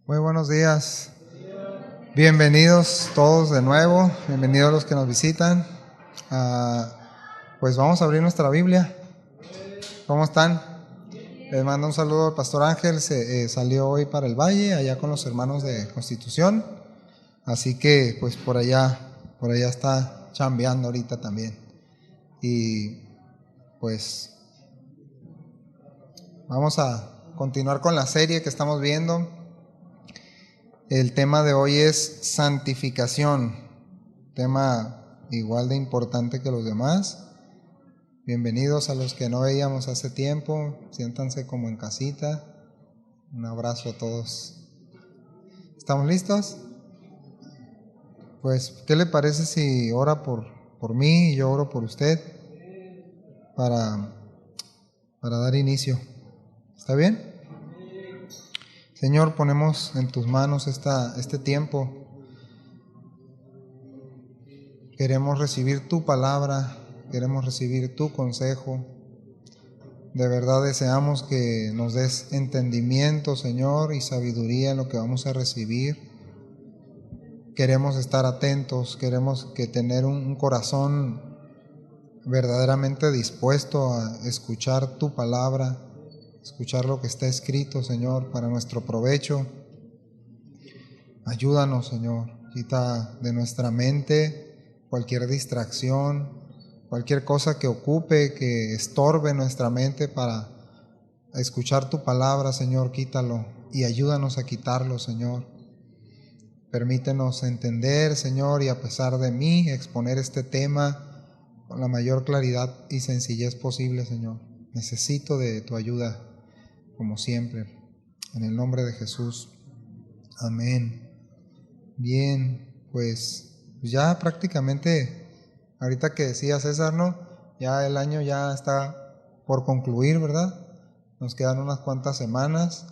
Muy buenos días. Bienvenidos todos de nuevo. Bienvenidos los que nos visitan. Pues vamos a abrir nuestra Biblia. ¿Cómo están? Les mando un saludo al Pastor Ángel. Salió hoy para el Valle, allá con los hermanos de Constitución. Así que pues por allá está chambeando ahorita también. Y pues vamos a continuar con la serie que estamos viendo. El tema de hoy es santificación, tema igual de importante que los demás. Bienvenidos a los que no veíamos hace tiempo, siéntanse como en casita. Un abrazo a todos. ¿Estamos listos? Pues, ¿qué le parece si ora por mí y yo oro por usted para dar inicio? ¿Está bien? Señor, ponemos en tus manos este tiempo. Queremos recibir tu palabra, queremos recibir tu consejo. De verdad deseamos que nos des entendimiento, Señor, y sabiduría en lo que vamos a recibir. Queremos estar atentos, queremos tener un corazón verdaderamente dispuesto a escuchar tu palabra, escuchar lo que está escrito, Señor, para nuestro provecho. Ayúdanos, Señor. Quita de nuestra mente cualquier distracción, cualquier cosa que ocupe, que estorbe nuestra mente para escuchar tu palabra, Señor. Quítalo y ayúdanos a quitarlo, Señor. Permítenos entender, Señor, y a pesar de mí, exponer este tema con la mayor claridad y sencillez posible, Señor. Necesito de tu ayuda, como siempre, en el nombre de Jesús. Amén. Bien, pues ya prácticamente, ahorita que decía César, ¿no? Ya el año ya está por concluir, ¿verdad? Nos quedan unas cuantas semanas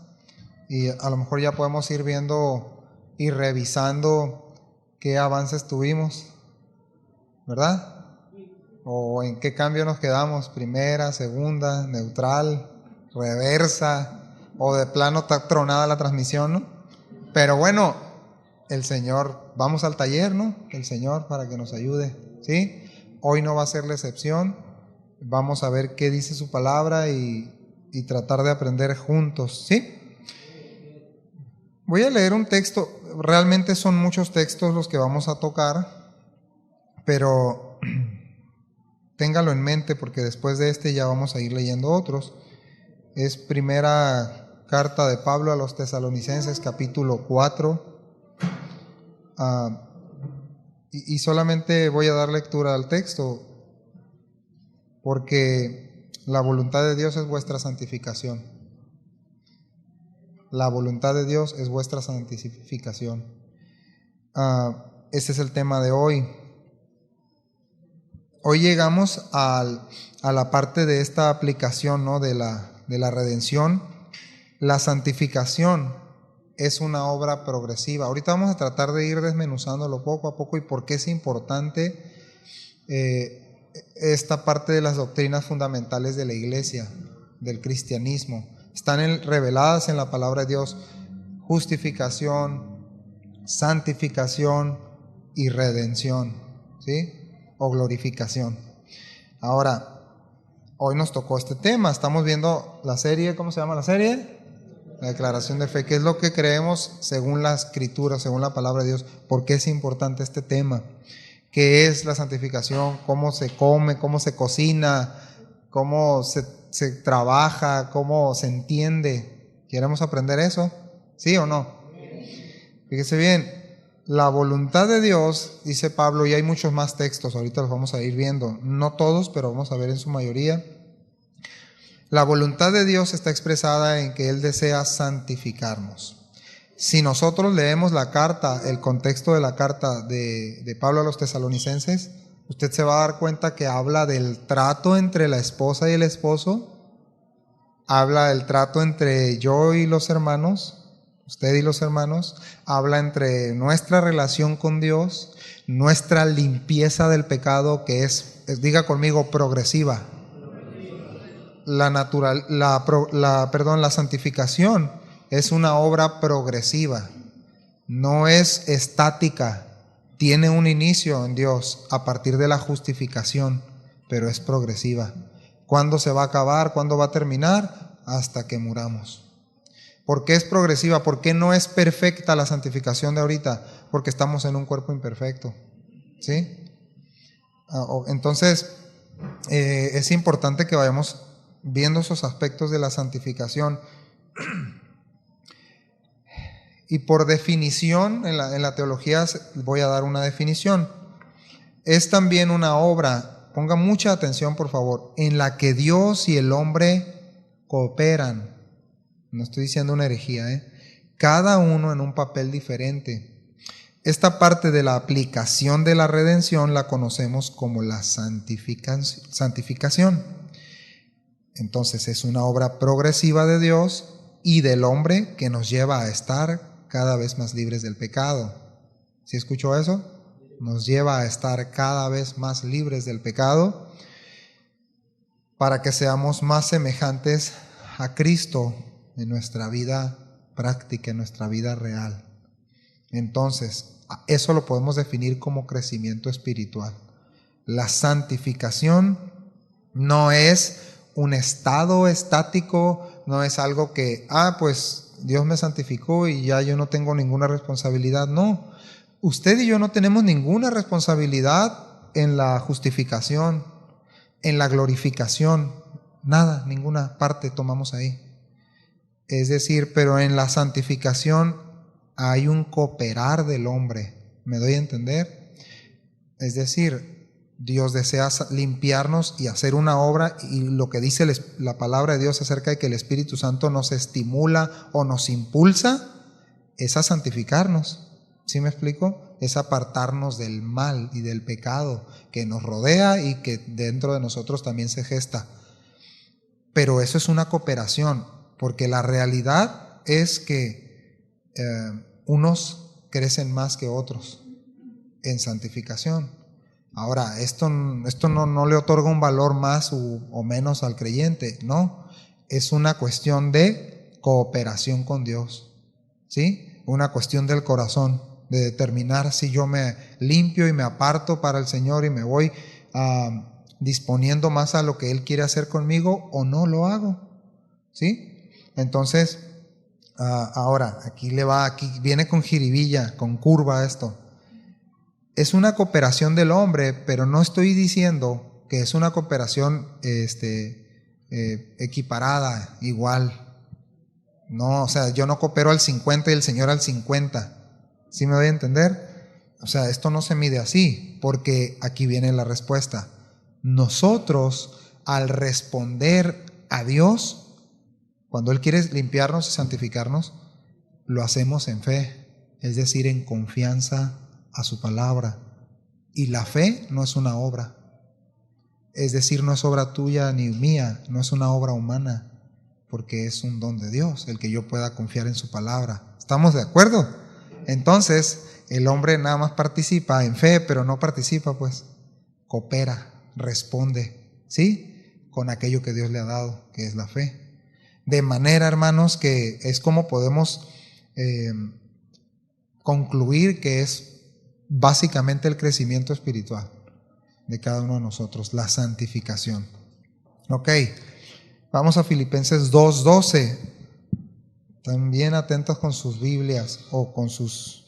y a lo mejor ya podemos ir viendo y revisando qué avances tuvimos, ¿verdad? O en qué cambio nos quedamos, primera, segunda, neutral, reversa, o de plano está tronada la transmisión, ¿no? Pero bueno, el Señor, vamos al taller, ¿no? El Señor para que nos ayude, ¿sí? Hoy no va a ser la excepción. Vamos a ver qué dice su palabra y tratar de aprender juntos, ¿sí? Voy a leer un texto. Realmente son muchos textos los que vamos a tocar, pero téngalo en mente porque después de este ya vamos a ir leyendo otros. Es primera carta de Pablo a los Tesalonicenses, capítulo 4. Y solamente voy a dar lectura al texto porque la voluntad de Dios es vuestra santificación. La voluntad de Dios es vuestra santificación. Ese es el tema de hoy. Hoy llegamos a la parte de esta aplicación, ¿no? de la redención. La santificación es una obra progresiva. Ahorita vamos a tratar de ir desmenuzándolo poco a poco y por qué es importante esta parte de las doctrinas fundamentales de la iglesia, del cristianismo. Están reveladas en la palabra de Dios: justificación, santificación y redención, ¿sí? O glorificación. Ahora, hoy nos tocó este tema. Estamos viendo la serie. ¿Cómo se llama la serie? La declaración de fe, que es lo que creemos según la Escritura, según la palabra de Dios. ¿Por qué es importante este tema? ¿Qué es la santificación? ¿Cómo se come? ¿Cómo se cocina? ¿Cómo se trabaja? ¿Cómo se entiende? ¿Queremos aprender eso? ¿Sí o no? Fíjese bien. La voluntad de Dios, dice Pablo, y hay muchos más textos, ahorita los vamos a ir viendo, no todos, pero vamos a ver en su mayoría. La voluntad de Dios está expresada en que Él desea santificarnos. Si nosotros leemos la carta, el contexto de la carta de Pablo a los Tesalonicenses, usted se va a dar cuenta que habla del trato entre la esposa y el esposo, habla del trato entre yo y los hermanos, usted y los hermanos, habla entre nuestra relación con Dios, nuestra limpieza del pecado, que es diga conmigo, progresiva. La santificación es una obra progresiva, no es estática. Tiene un inicio en Dios a partir de la justificación, pero es progresiva. ¿Cuándo se va a acabar? ¿Cuándo va a terminar? Hasta que muramos. ¿Por qué es progresiva? ¿Por qué no es perfecta la santificación de ahorita? Porque estamos en un cuerpo imperfecto, ¿sí? Entonces, es importante que vayamos viendo esos aspectos de la santificación. Y por definición, en la teología voy a dar una definición. Es también una obra, ponga mucha atención por favor, en la que Dios y el hombre cooperan. No estoy diciendo una herejía, cada uno en un papel diferente. Esta parte de la aplicación de la redención la conocemos como la santificación. Entonces es una obra progresiva de Dios y del hombre que nos lleva a estar cada vez más libres del pecado. ¿Sí escuchó eso? Nos lleva a estar cada vez más libres del pecado para que seamos más semejantes a Cristo en nuestra vida práctica, en nuestra vida real. Entonces, eso lo podemos definir como crecimiento espiritual. La santificación no es un estado estático, no es algo que, pues Dios me santificó y ya yo no tengo ninguna responsabilidad. No, usted y yo no tenemos ninguna responsabilidad en la justificación, en la glorificación, nada, ninguna parte tomamos ahí. Es decir, pero en la santificación hay un cooperar del hombre, ¿me doy a entender? Es decir, Dios desea limpiarnos y hacer una obra, y lo que dice la palabra de Dios acerca de que el Espíritu Santo nos estimula o nos impulsa es a santificarnos. ¿Sí me explico? Es apartarnos del mal y del pecado que nos rodea y que dentro de nosotros también se gesta. Pero eso es una cooperación, porque la realidad es que unos crecen más que otros en santificación. Ahora, esto no le otorga un valor más o menos al creyente, no. Es una cuestión de cooperación con Dios, ¿sí? Una cuestión del corazón, de determinar si yo me limpio y me aparto para el Señor y me voy disponiendo más a lo que Él quiere hacer conmigo o no lo hago, ¿sí? Entonces, ahora, aquí viene con jiribilla, con curva esto. Es una cooperación del hombre, pero no estoy diciendo que es una cooperación equiparada, igual. No, o sea, yo no coopero al 50 y el Señor al 50. ¿Sí me doy a entender? O sea, esto no se mide así, porque aquí viene la respuesta. Nosotros, al responder a Dios, cuando Él quiere limpiarnos y santificarnos, lo hacemos en fe, es decir, en confianza a su palabra. Y la fe no es una obra, es decir, no es obra tuya ni mía, no es una obra humana, porque es un don de Dios el que yo pueda confiar en su palabra. ¿Estamos de acuerdo? Entonces el hombre nada más participa en fe, pero no participa, pues coopera, responde, ¿sí? Con aquello que Dios le ha dado, que es la fe. De manera, hermanos, que es como podemos concluir que es básicamente el crecimiento espiritual de cada uno de nosotros, la santificación. Ok, vamos a Filipenses 2:12. Están bien atentos con sus Biblias o con sus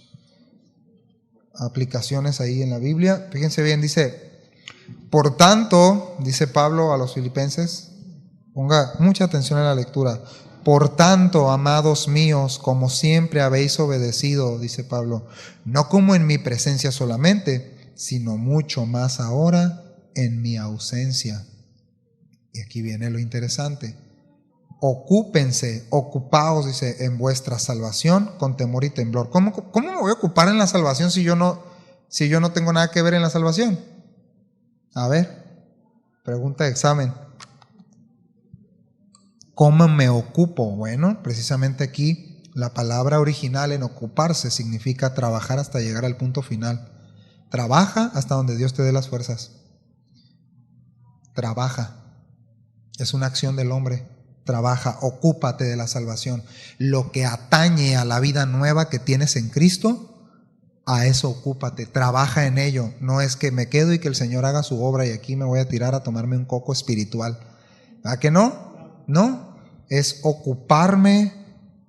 aplicaciones ahí en la Biblia. Fíjense bien, dice, por tanto, dice Pablo a los filipenses, ponga mucha atención en la lectura. Por tanto, amados míos, como siempre habéis obedecido, dice Pablo, no como en mi presencia solamente, sino mucho más ahora en mi ausencia. Y aquí viene lo interesante. Ocúpense, ocupaos, dice, en vuestra salvación con temor y temblor. ¿Cómo me voy a ocupar en la salvación si yo no tengo nada que ver en la salvación? A ver, pregunta de examen. ¿Cómo me ocupo? Bueno, precisamente aquí la palabra original en ocuparse significa trabajar hasta llegar al punto final. Trabaja hasta donde Dios te dé las fuerzas. Trabaja. Es una acción del hombre. trabaja, ocúpate de la salvación. Lo que atañe a la vida nueva que tienes en Cristo, a eso ocúpate, trabaja en ello. No es que me quedo y que el Señor haga su obra y aquí me voy a tirar a tomarme un coco espiritual. ¿A que no? No, es ocuparme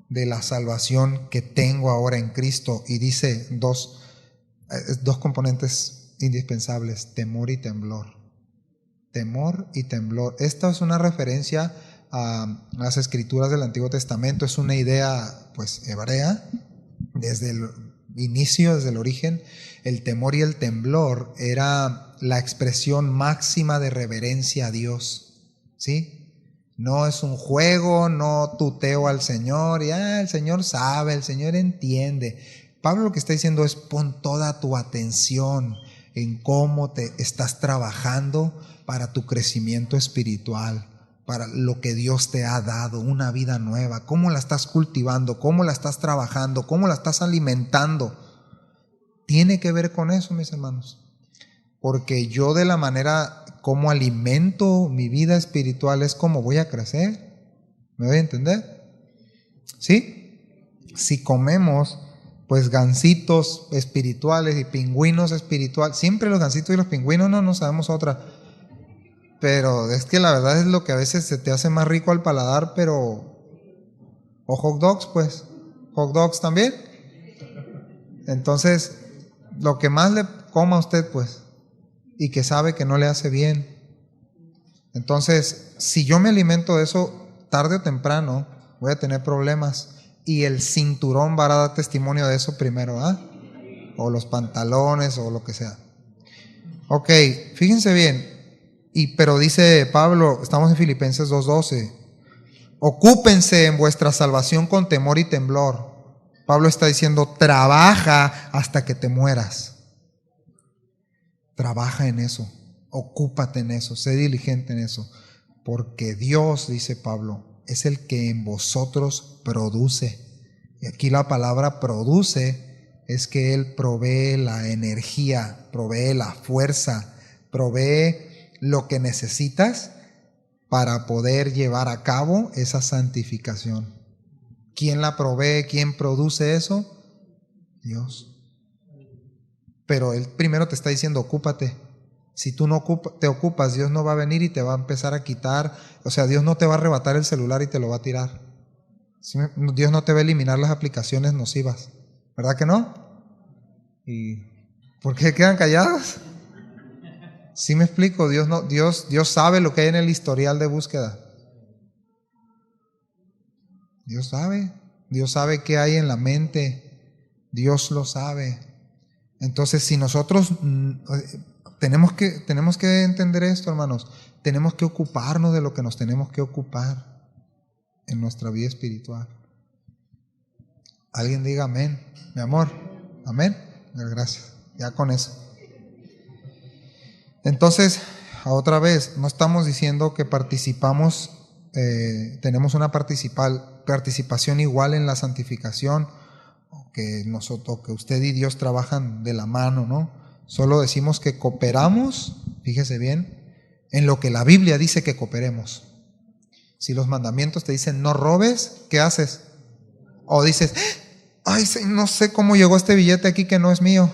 de la salvación que tengo ahora en Cristo. Y dice dos componentes indispensables: temor y temblor. Temor y temblor. Esta es una referencia a las escrituras del Antiguo Testamento. Es una idea pues hebrea desde el inicio, desde el origen. El temor y el temblor era la expresión máxima de reverencia a Dios, ¿sí? No es un juego, no tuteo al Señor y el Señor sabe, el Señor entiende. Pablo lo que está diciendo es: pon toda tu atención en cómo te estás trabajando para tu crecimiento espiritual, para lo que Dios te ha dado, una vida nueva, cómo la estás cultivando, cómo la estás trabajando, cómo la estás alimentando. Tiene que ver con eso, mis hermanos, porque yo, de la manera como alimento mi vida espiritual, es como voy a crecer. ¿Me doy a entender? ¿Sí? Si comemos pues gansitos espirituales y pingüinos espirituales, siempre los gansitos y los pingüinos, no sabemos otra, pero es que la verdad es lo que a veces se te hace más rico al paladar. Pero o hot dogs, pues hot dogs también. Entonces, lo que más le coma a usted, pues, y que sabe que no le hace bien. Entonces, si yo me alimento de eso, tarde o temprano voy a tener problemas. Y el cinturón va a dar testimonio de eso primero, o los pantalones o lo que sea. Ok, fíjense bien. Pero dice Pablo, estamos en Filipenses 2:12, ocúpense en vuestra salvación con temor y temblor. Pablo está diciendo: trabaja hasta que te mueras. Trabaja en eso, ocúpate en eso, sé diligente en eso, porque Dios, dice Pablo, es el que en vosotros produce. Y aquí la palabra produce es que Él provee la energía, provee la fuerza, provee lo que necesitas para poder llevar a cabo esa santificación. ¿Quién la provee? ¿Quién produce eso? Dios. Pero Él primero te está diciendo: ocúpate. Si tú no te ocupas, Dios no va a venir y te va a empezar a quitar. O sea, Dios no te va a arrebatar el celular y te lo va a tirar. Dios no te va a eliminar las aplicaciones nocivas, ¿verdad que no? ¿Y por qué quedan callados? ¿Sí me explico? Dios sabe lo que hay en el historial de búsqueda. Dios sabe qué hay en la mente. Dios lo sabe. Entonces, si nosotros tenemos que entender esto, hermanos, tenemos que ocuparnos de lo que nos tenemos que ocupar en nuestra vida espiritual. Alguien diga amén, mi amor. Amén. Gracias. Ya con eso. Entonces, otra vez, no estamos diciendo que participamos, tenemos una participación igual en la santificación, o que usted y Dios trabajan de la mano, ¿no? Solo decimos que cooperamos, fíjese bien, en lo que la Biblia dice que cooperemos. Si los mandamientos te dicen no robes, ¿qué haces? O dices: ay, no sé cómo llegó este billete aquí que no es mío.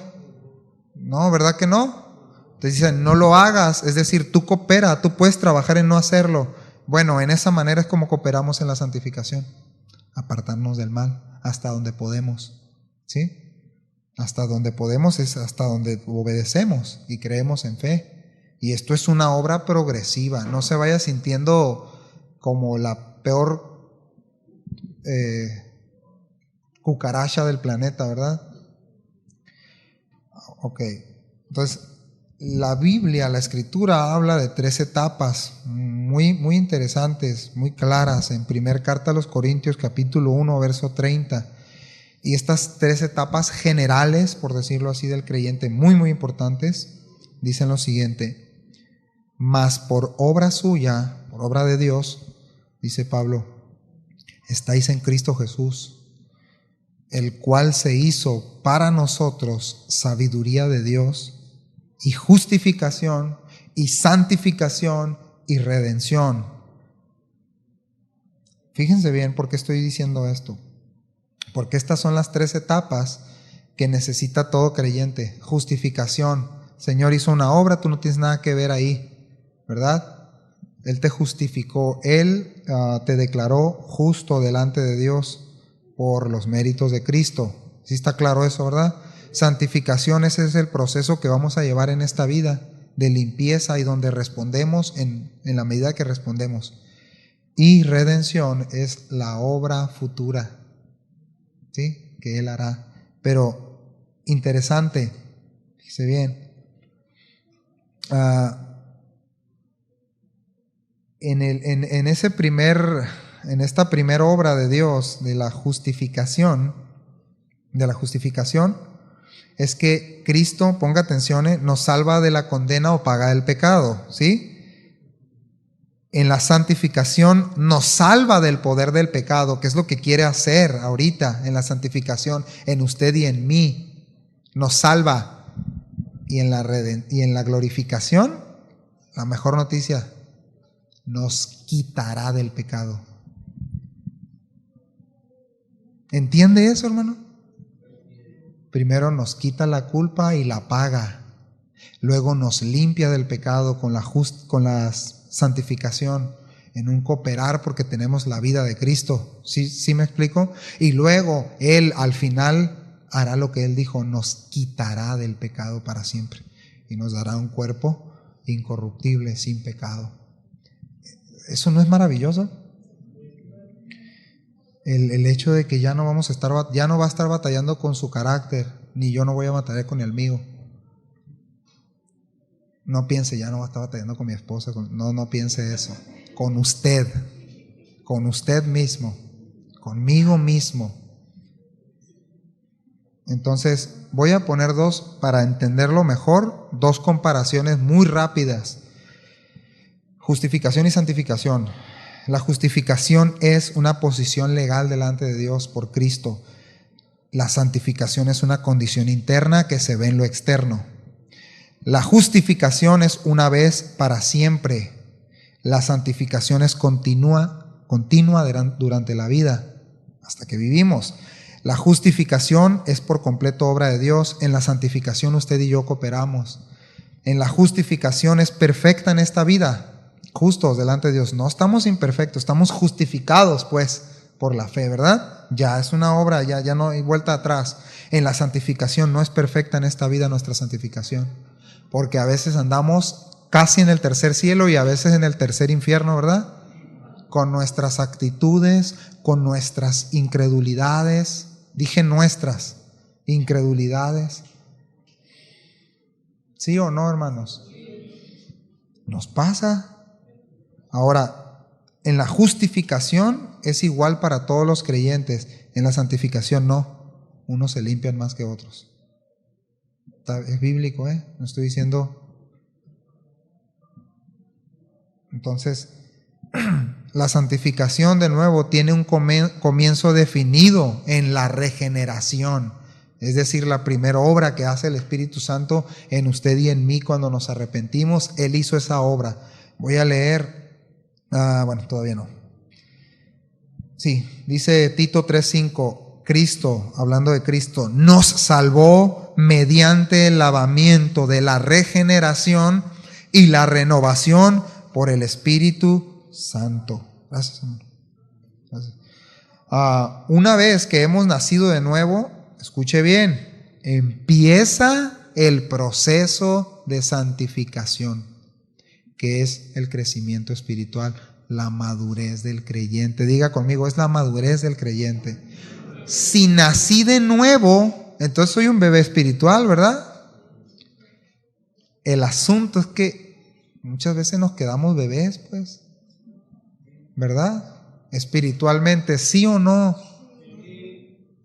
No, ¿verdad que no? Te dicen no lo hagas, es decir, tú coopera, tú puedes trabajar en no hacerlo. Bueno, en esa manera es como cooperamos en la santificación. Apartarnos del mal hasta donde podemos, ¿sí? Hasta donde podemos es hasta donde obedecemos y creemos en fe. Y esto es una obra progresiva. No se vaya sintiendo como la peor cucaracha del planeta, ¿verdad? Ok, entonces la Biblia, la Escritura habla de 3 etapas muy, muy interesantes, muy claras, en primer carta a los Corintios, capítulo 1, verso 30. Y estas 3 etapas generales, por decirlo así, del creyente, muy, muy importantes, dicen lo siguiente: mas por obra suya, por obra de Dios, dice Pablo, estáis en Cristo Jesús, el cual se hizo para nosotros sabiduría de Dios y justificación y santificación y redención. Fíjense bien por qué estoy diciendo esto. Porque estas son las 3 etapas que necesita todo creyente. Justificación. Señor hizo una obra, tú no tienes nada que ver ahí, ¿verdad? Él te justificó, Él te declaró justo delante de Dios por los méritos de Cristo. ¿Sí está claro eso, verdad? Santificación, ese es el proceso que vamos a llevar en esta vida de limpieza y donde respondemos en la medida que respondemos. Y redención es la obra futura, ¿sí?, que Él hará. Pero interesante, fíjese bien, en esta primera obra de Dios de la justificación, es que Cristo, ponga atención, nos salva de la condena o paga el pecado, ¿sí? En la santificación nos salva del poder del pecado, que es lo que quiere hacer ahorita en la santificación, en usted y en mí. Nos salva. Y en la glorificación, la mejor noticia, nos quitará del pecado. ¿Entiende eso, hermano? Primero nos quita la culpa y la paga. Luego nos limpia del pecado con la santificación, en un cooperar porque tenemos la vida de Cristo. ¿Sí me explico? Y luego Él al final hará lo que Él dijo, nos quitará del pecado para siempre y nos dará un cuerpo incorruptible, sin pecado. ¿Eso no es maravilloso? El hecho de que ya no va a estar batallando con su carácter, ni yo no voy a batallar con el mío. No piense, ya no va a estar batallando con mi esposa, no piense eso. Con usted mismo, conmigo mismo. Entonces voy a poner para entenderlo mejor, 2 comparaciones muy rápidas. Justificación y santificación. La justificación es una posición legal delante de Dios por Cristo. La santificación es una condición interna que se ve en lo externo. La justificación es una vez para siempre. La santificación es continua durante la vida, hasta que vivimos. La justificación es por completo obra de Dios. En la santificación usted y yo cooperamos. En la justificación es perfecta en esta vida, justos delante de Dios. No estamos imperfectos, estamos justificados pues por la fe, ¿verdad? Ya es una obra, ya no hay vuelta atrás. En la santificación no es perfecta en esta vida nuestra santificación, porque a veces andamos casi en el tercer cielo y a veces en el tercer infierno, ¿verdad? Con nuestras actitudes, con nuestras incredulidades. Dije nuestras incredulidades. ¿Sí o no, hermanos? Nos pasa. Ahora, en la justificación es igual para todos los creyentes. En la santificación no. Unos se limpian más que otros. Es bíblico, no estoy diciendo. Entonces, la santificación, de nuevo, tiene un comienzo definido en la regeneración. Es decir, la primera obra que hace el Espíritu Santo en usted y en mí cuando nos arrepentimos, Él hizo esa obra. Voy a leer, todavía no. Sí, dice Tito 3:5, Cristo, hablando de Cristo, nos salvó mediante el lavamiento de la regeneración y la renovación por el Espíritu Santo. Gracias, Señor. Gracias. Una vez que hemos nacido de nuevo, escuche bien, empieza el proceso de santificación, que es el crecimiento espiritual, la madurez del creyente. Diga conmigo, es la madurez del creyente. Si nací de nuevo, entonces soy un bebé espiritual, ¿verdad? El asunto es que muchas veces nos quedamos bebés, pues, ¿verdad? Espiritualmente, ¿sí o no?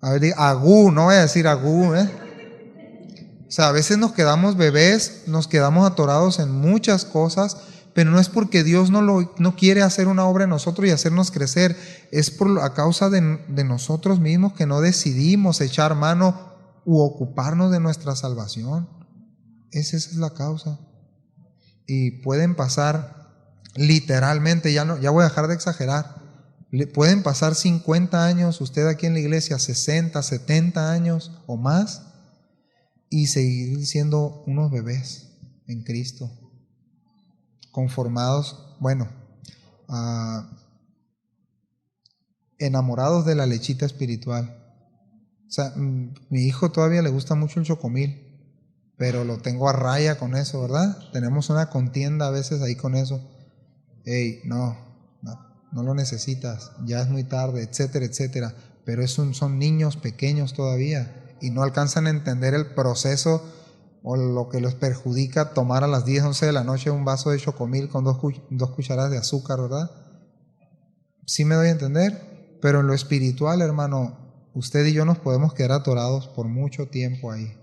A ver, agú, no voy a decir agú, O sea, a veces nos quedamos bebés, nos quedamos atorados en muchas cosas, pero no es porque Dios no quiere hacer una obra en nosotros y hacernos crecer, es a causa de nosotros mismos que no decidimos echar mano u ocuparnos de nuestra salvación. Esa es la causa. Y pueden pasar literalmente, ya voy a dejar de exagerar, Pueden pasar 50 años, usted aquí en la iglesia, 60, 70 años o más, y seguir siendo unos bebés en Cristo, conformados, enamorados de la lechita espiritual. O sea, mi hijo todavía le gusta mucho el chocomil, pero lo tengo a raya con eso, ¿verdad? Tenemos una contienda a veces ahí con eso. Hey, no lo necesitas, ya es muy tarde, etcétera, etcétera. Pero son niños pequeños todavía y no alcanzan a entender el proceso o lo que les perjudica tomar a las 10, 11 de la noche un vaso de chocomil con dos cucharadas de azúcar, ¿verdad? Sí me doy a entender, pero en lo espiritual, hermano, usted y yo nos podemos quedar atorados por mucho tiempo ahí.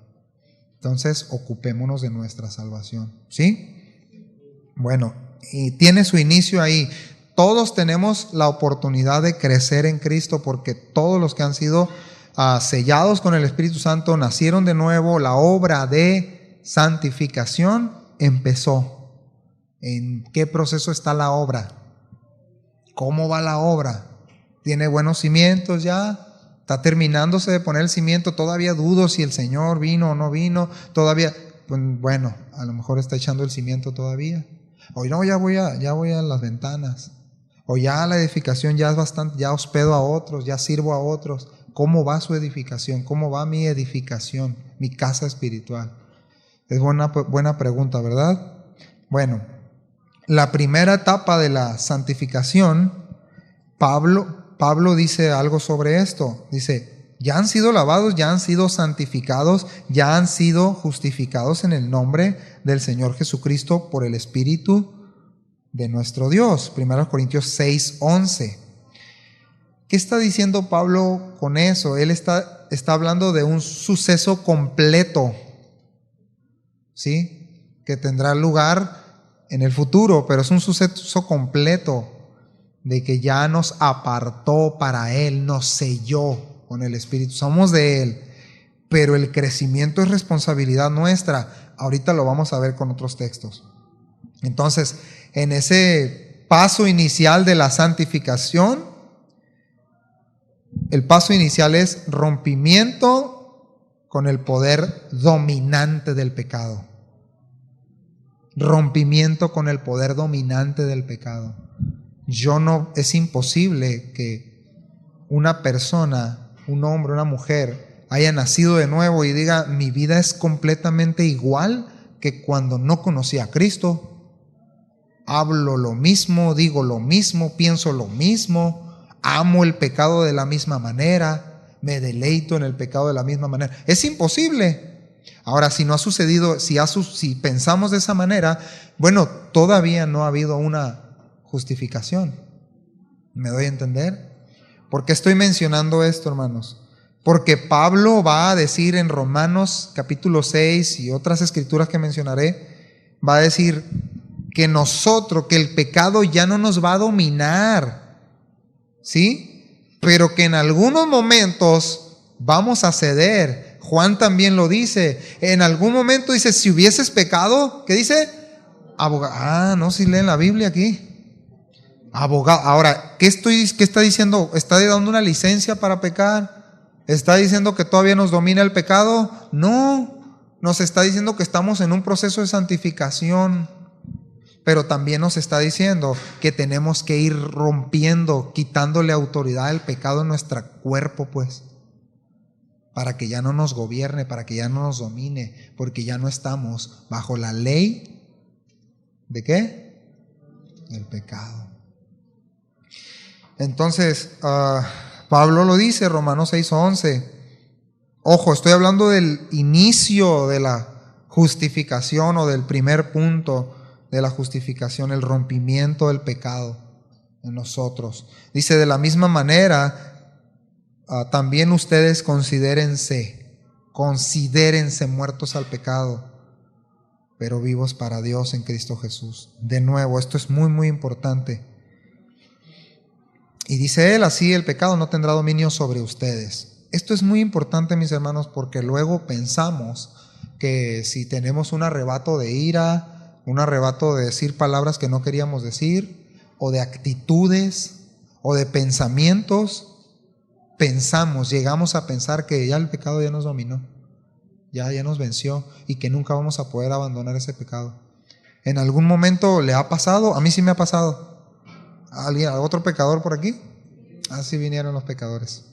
Entonces, ocupémonos de nuestra salvación, ¿sí? Bueno, y tiene su inicio ahí. Todos tenemos la oportunidad de crecer en Cristo porque todos los que han sido sellados con el Espíritu Santo nacieron de nuevo. La obra de santificación empezó. ¿En qué proceso está la obra? ¿Cómo va la obra? ¿Tiene buenos cimientos ya? ¿Está terminándose de poner el cimiento? Todavía dudo si el Señor vino o no vino. Todavía, bueno, a lo mejor está echando el cimiento todavía. O no, ya voy a las ventanas. O ya la edificación ya es bastante, ya hospedo a otros, ya sirvo a otros. ¿Cómo va su edificación? ¿Cómo va mi edificación, mi casa espiritual? Es buena pregunta, ¿verdad? Bueno, la primera etapa de la santificación, Pablo dice algo sobre esto. Dice, ya han sido lavados, ya han sido santificados, ya han sido justificados en el nombre del Señor Jesucristo por el Espíritu de nuestro Dios. 1 Corintios 6:11. ¿Qué está diciendo Pablo con eso? Él está hablando de un suceso completo, ¿sí? Que tendrá lugar en el futuro, pero es un suceso completo de que ya nos apartó para Él, nos selló con el Espíritu. Somos de Él, pero el crecimiento es responsabilidad nuestra. Ahorita lo vamos a ver con otros textos. Entonces, en ese paso inicial de la santificación, el paso inicial es rompimiento con el poder dominante del pecado. Rompimiento con el poder dominante del pecado. Es imposible que una persona, un hombre, una mujer, haya nacido de nuevo y diga, mi vida es completamente igual que cuando no conocí a Cristo. Hablo lo mismo, digo lo mismo, pienso lo mismo, amo el pecado de la misma manera, me deleito en el pecado de la misma manera. Es imposible. Ahora, si no ha sucedido, si pensamos de esa manera, bueno, todavía no ha habido una justificación. ¿Me doy a entender? ¿Por qué estoy mencionando esto, hermanos? Porque Pablo va a decir en Romanos capítulo 6 y otras escrituras que mencionaré, va a decir que el pecado ya no nos va a dominar, ¿sí? Pero que en algunos momentos vamos a ceder. Juan también lo dice. En algún momento dice, si hubieses pecado, ¿qué dice? Abogado. No, si leen la Biblia aquí. Abogado. Ahora, ¿qué está diciendo? ¿Está dando una licencia para pecar? ¿Está diciendo que todavía nos domina el pecado? No, nos está diciendo que estamos en un proceso de santificación. Pero también nos está diciendo que tenemos que ir rompiendo, quitándole autoridad al pecado en nuestro cuerpo, pues, para que ya no nos gobierne, para que ya no nos domine, porque ya no estamos bajo la ley ¿de qué? Del pecado. Entonces, Pablo lo dice, Romanos 6:11. Ojo, estoy hablando del inicio de la justificación o del primer punto de la justificación, el rompimiento del pecado en nosotros. Dice, de la misma manera, también ustedes considérense muertos al pecado, pero vivos para Dios en Cristo Jesús. De nuevo, esto es muy, muy importante. Y dice él, así el pecado no tendrá dominio sobre ustedes. Esto es muy importante, mis hermanos, porque luego pensamos que si tenemos un arrebato de ira, un arrebato de decir palabras que no queríamos decir, o de actitudes, o de pensamientos, llegamos a pensar que ya el pecado ya nos dominó, ya nos venció y que nunca vamos a poder abandonar ese pecado. ¿En algún momento le ha pasado? A mí sí me ha pasado. ¿A alguien, a otro pecador por aquí? Así vinieron los pecadores.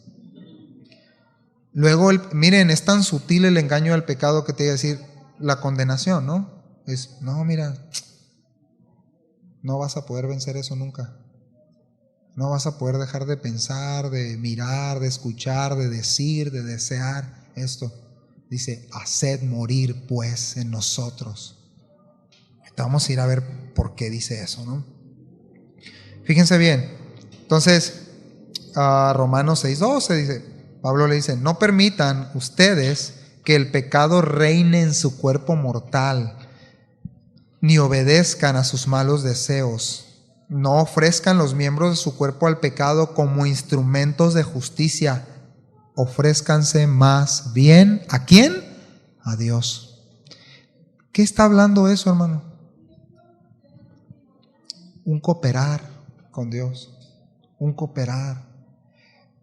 Luego, miren, es tan sutil el engaño del pecado que te iba a decir la condenación, ¿no? No, mira, no vas a poder vencer eso nunca. No vas a poder dejar de pensar, de mirar, de escuchar, de decir, de desear esto. Dice, haced morir pues en nosotros. Vamos a ir a ver por qué dice eso, ¿no? Fíjense bien. Entonces, Romanos 6:12 dice, Pablo le dice, no permitan ustedes que el pecado reine en su cuerpo mortal, ni obedezcan a sus malos deseos. No ofrezcan los miembros de su cuerpo al pecado como instrumentos de justicia. Ofrézcanse más bien, ¿a quién? A Dios. ¿Qué está hablando eso, hermano? Un cooperar con Dios. Un cooperar.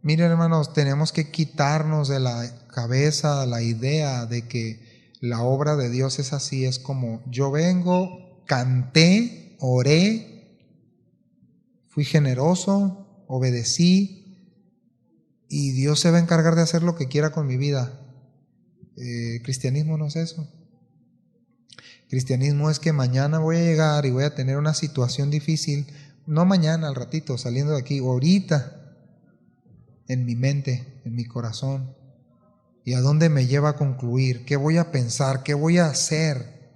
Miren, hermanos, tenemos que quitarnos de la cabeza la idea de que la obra de Dios es así. Es como yo vengo, canté, oré, fui generoso, obedecí y Dios se va a encargar de hacer lo que quiera con mi vida. Cristianismo no es eso. Cristianismo es que mañana voy a llegar y voy a tener una situación difícil, no mañana, al ratito, saliendo de aquí, ahorita, en mi mente, en mi corazón. ¿Y a dónde me lleva a concluir? ¿Qué voy a pensar? ¿Qué voy a hacer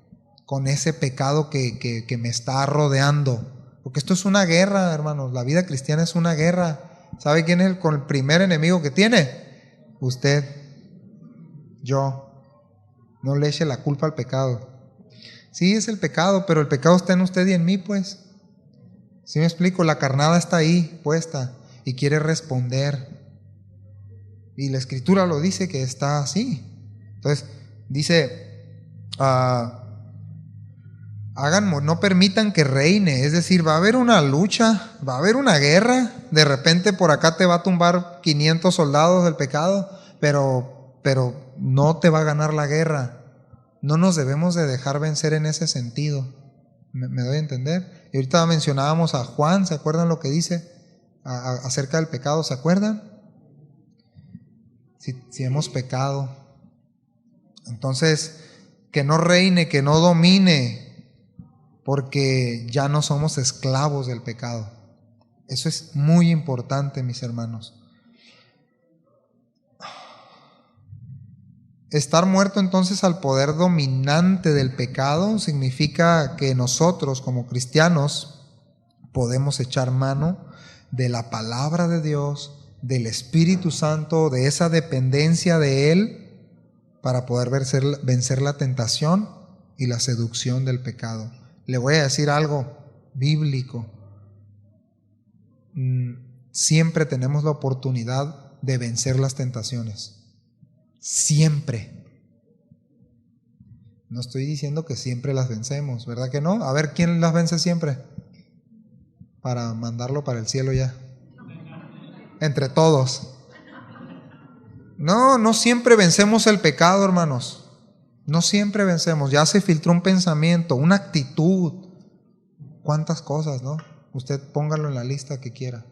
con ese pecado que me está rodeando? Porque esto es una guerra, hermanos. La vida cristiana es una guerra. ¿Sabe quién es el primer enemigo que tiene? Usted, yo. No le eche la culpa al pecado. Sí, es el pecado, pero el pecado está en usted y en mí, pues. ¿Sí me explico? La carnada está ahí puesta y quiere responder. Y la Escritura lo dice que está así. Entonces, dice, no permitan que reine. Es decir, va a haber una lucha, va a haber una guerra. De repente por acá te va a tumbar 500 soldados del pecado, pero no te va a ganar la guerra. No nos debemos de dejar vencer en ese sentido. ¿Me doy a entender? Y ahorita mencionábamos a Juan, ¿se acuerdan lo que dice acerca del pecado? ¿Se acuerdan? Si hemos pecado. Entonces, que no reine, que no domine, porque ya no somos esclavos del pecado. Eso es muy importante, mis hermanos. Estar muerto entonces al poder dominante del pecado significa que nosotros como cristianos podemos echar mano de la palabra de Dios, del Espíritu Santo, de esa dependencia de Él para poder vencer la tentación y la seducción del pecado. Le voy a decir algo bíblico. Siempre tenemos la oportunidad de vencer las tentaciones. Siempre. No estoy diciendo que siempre las vencemos, ¿verdad que no? A ver, ¿quién las vence siempre? Para mandarlo para el cielo ya. Entre todos. No siempre vencemos el pecado, hermanos. No siempre vencemos. Ya se filtró un pensamiento, una actitud. ¿Cuántas cosas, no? Usted póngalo en la lista que quiera.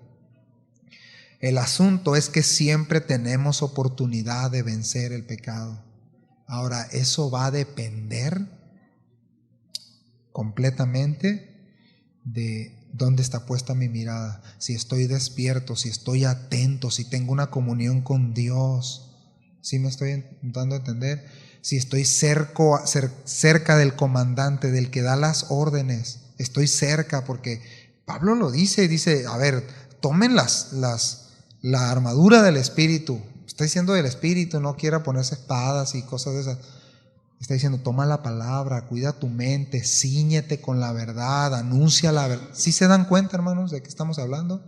El asunto es que siempre tenemos oportunidad de vencer el pecado. Ahora, eso va a depender completamente de dónde está puesta mi mirada. Si estoy despierto, si estoy atento, si tengo una comunión con Dios. ¿Sí me estoy dando a entender? Si estoy cerca del comandante, del que da las órdenes. Estoy cerca porque Pablo lo dice, a ver, tomen la armadura del Espíritu. Está diciendo del Espíritu, no quiera ponerse espadas y cosas de esas. Está diciendo, toma la palabra, cuida tu mente, cíñete con la verdad, anuncia la verdad. ¿Sí se dan cuenta, hermanos, de qué estamos hablando?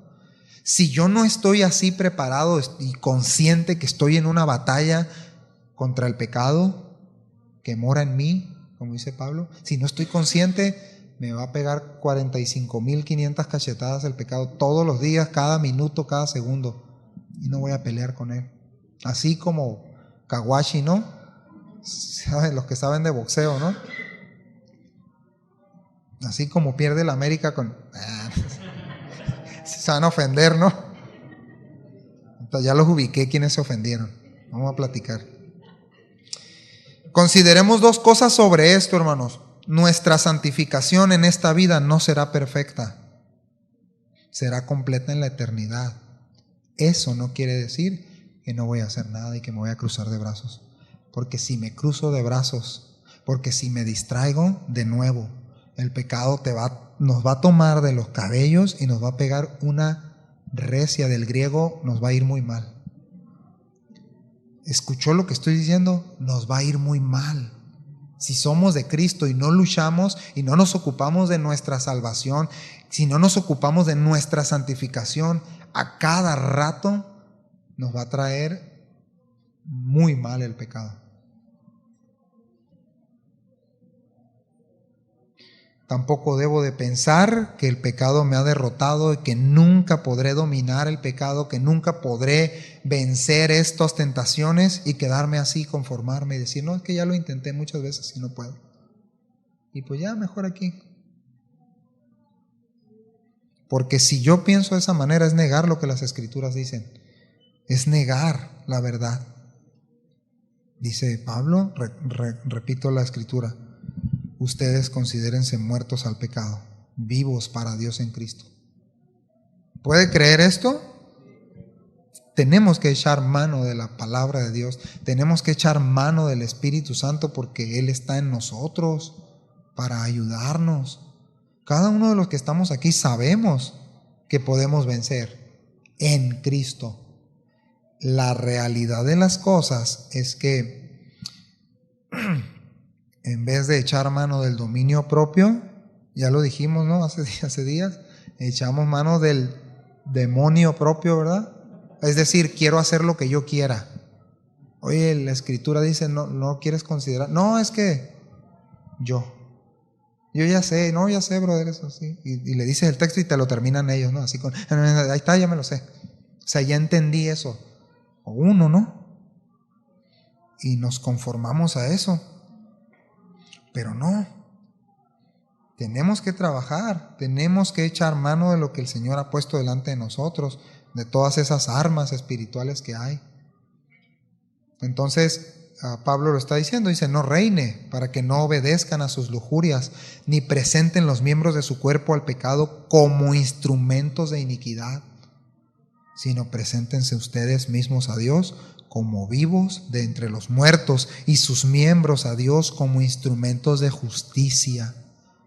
Si yo no estoy así preparado y consciente que estoy en una batalla contra el pecado que mora en mí, como dice Pablo, si no estoy consciente, me va a pegar 45,500 cachetadas el pecado todos los días, cada minuto, cada segundo. Y no voy a pelear con él. Así como Kawashi, ¿no? ¿Saben? Los que saben de boxeo, ¿no? Así como pierde la América con... se van a ofender, ¿no? Entonces ya los ubiqué quienes se ofendieron. Vamos a platicar. Consideremos dos cosas sobre esto, hermanos. Nuestra santificación en esta vida no será perfecta. Será completa en la eternidad. Eso no quiere decir que no voy a hacer nada y que me voy a cruzar de brazos. Porque si me cruzo de brazos, porque si me distraigo, de nuevo, el pecado nos va a tomar de los cabellos y nos va a pegar una recia. Del griego, nos va a ir muy mal. ¿Escuchó lo que estoy diciendo? Nos va a ir muy mal. Si somos de Cristo y no luchamos y no nos ocupamos de nuestra salvación, si no nos ocupamos de nuestra santificación, a cada rato nos va a traer muy mal el pecado. Tampoco debo de pensar que el pecado me ha derrotado y que nunca podré dominar el pecado, que nunca podré vencer estas tentaciones y quedarme así, conformarme y decir, no, es que ya lo intenté muchas veces y no puedo. Y pues ya, mejor aquí. Porque si yo pienso de esa manera es negar lo que las Escrituras dicen. Es negar la verdad. Dice Pablo, repito la Escritura. Ustedes considérense muertos al pecado, vivos para Dios en Cristo. ¿Puede creer esto? Tenemos que echar mano de la palabra de Dios. Tenemos que echar mano del Espíritu Santo porque Él está en nosotros para ayudarnos. Cada uno de los que estamos aquí sabemos que podemos vencer en Cristo. La realidad de las cosas es que en vez de echar mano del dominio propio, ya lo dijimos, ¿no? Hace días, echamos mano del demonio propio, ¿verdad? Es decir, quiero hacer lo que yo quiera. Oye, la Escritura dice, no quieres considerar. No, es que yo ya sé, brother, eso sí. Y le dices el texto y te lo terminan ellos, ¿no? Así con, ahí está, ya me lo sé. O sea, ya entendí eso. O uno, ¿no? Y nos conformamos a eso. Pero no, tenemos que trabajar, tenemos que echar mano de lo que el Señor ha puesto delante de nosotros, de todas esas armas espirituales que hay. Entonces, Pablo lo está diciendo, dice, no reine para que no obedezcan a sus lujurias, ni presenten los miembros de su cuerpo al pecado como instrumentos de iniquidad, sino preséntense ustedes mismos a Dios como vivos de entre los muertos y sus miembros a Dios como instrumentos de justicia.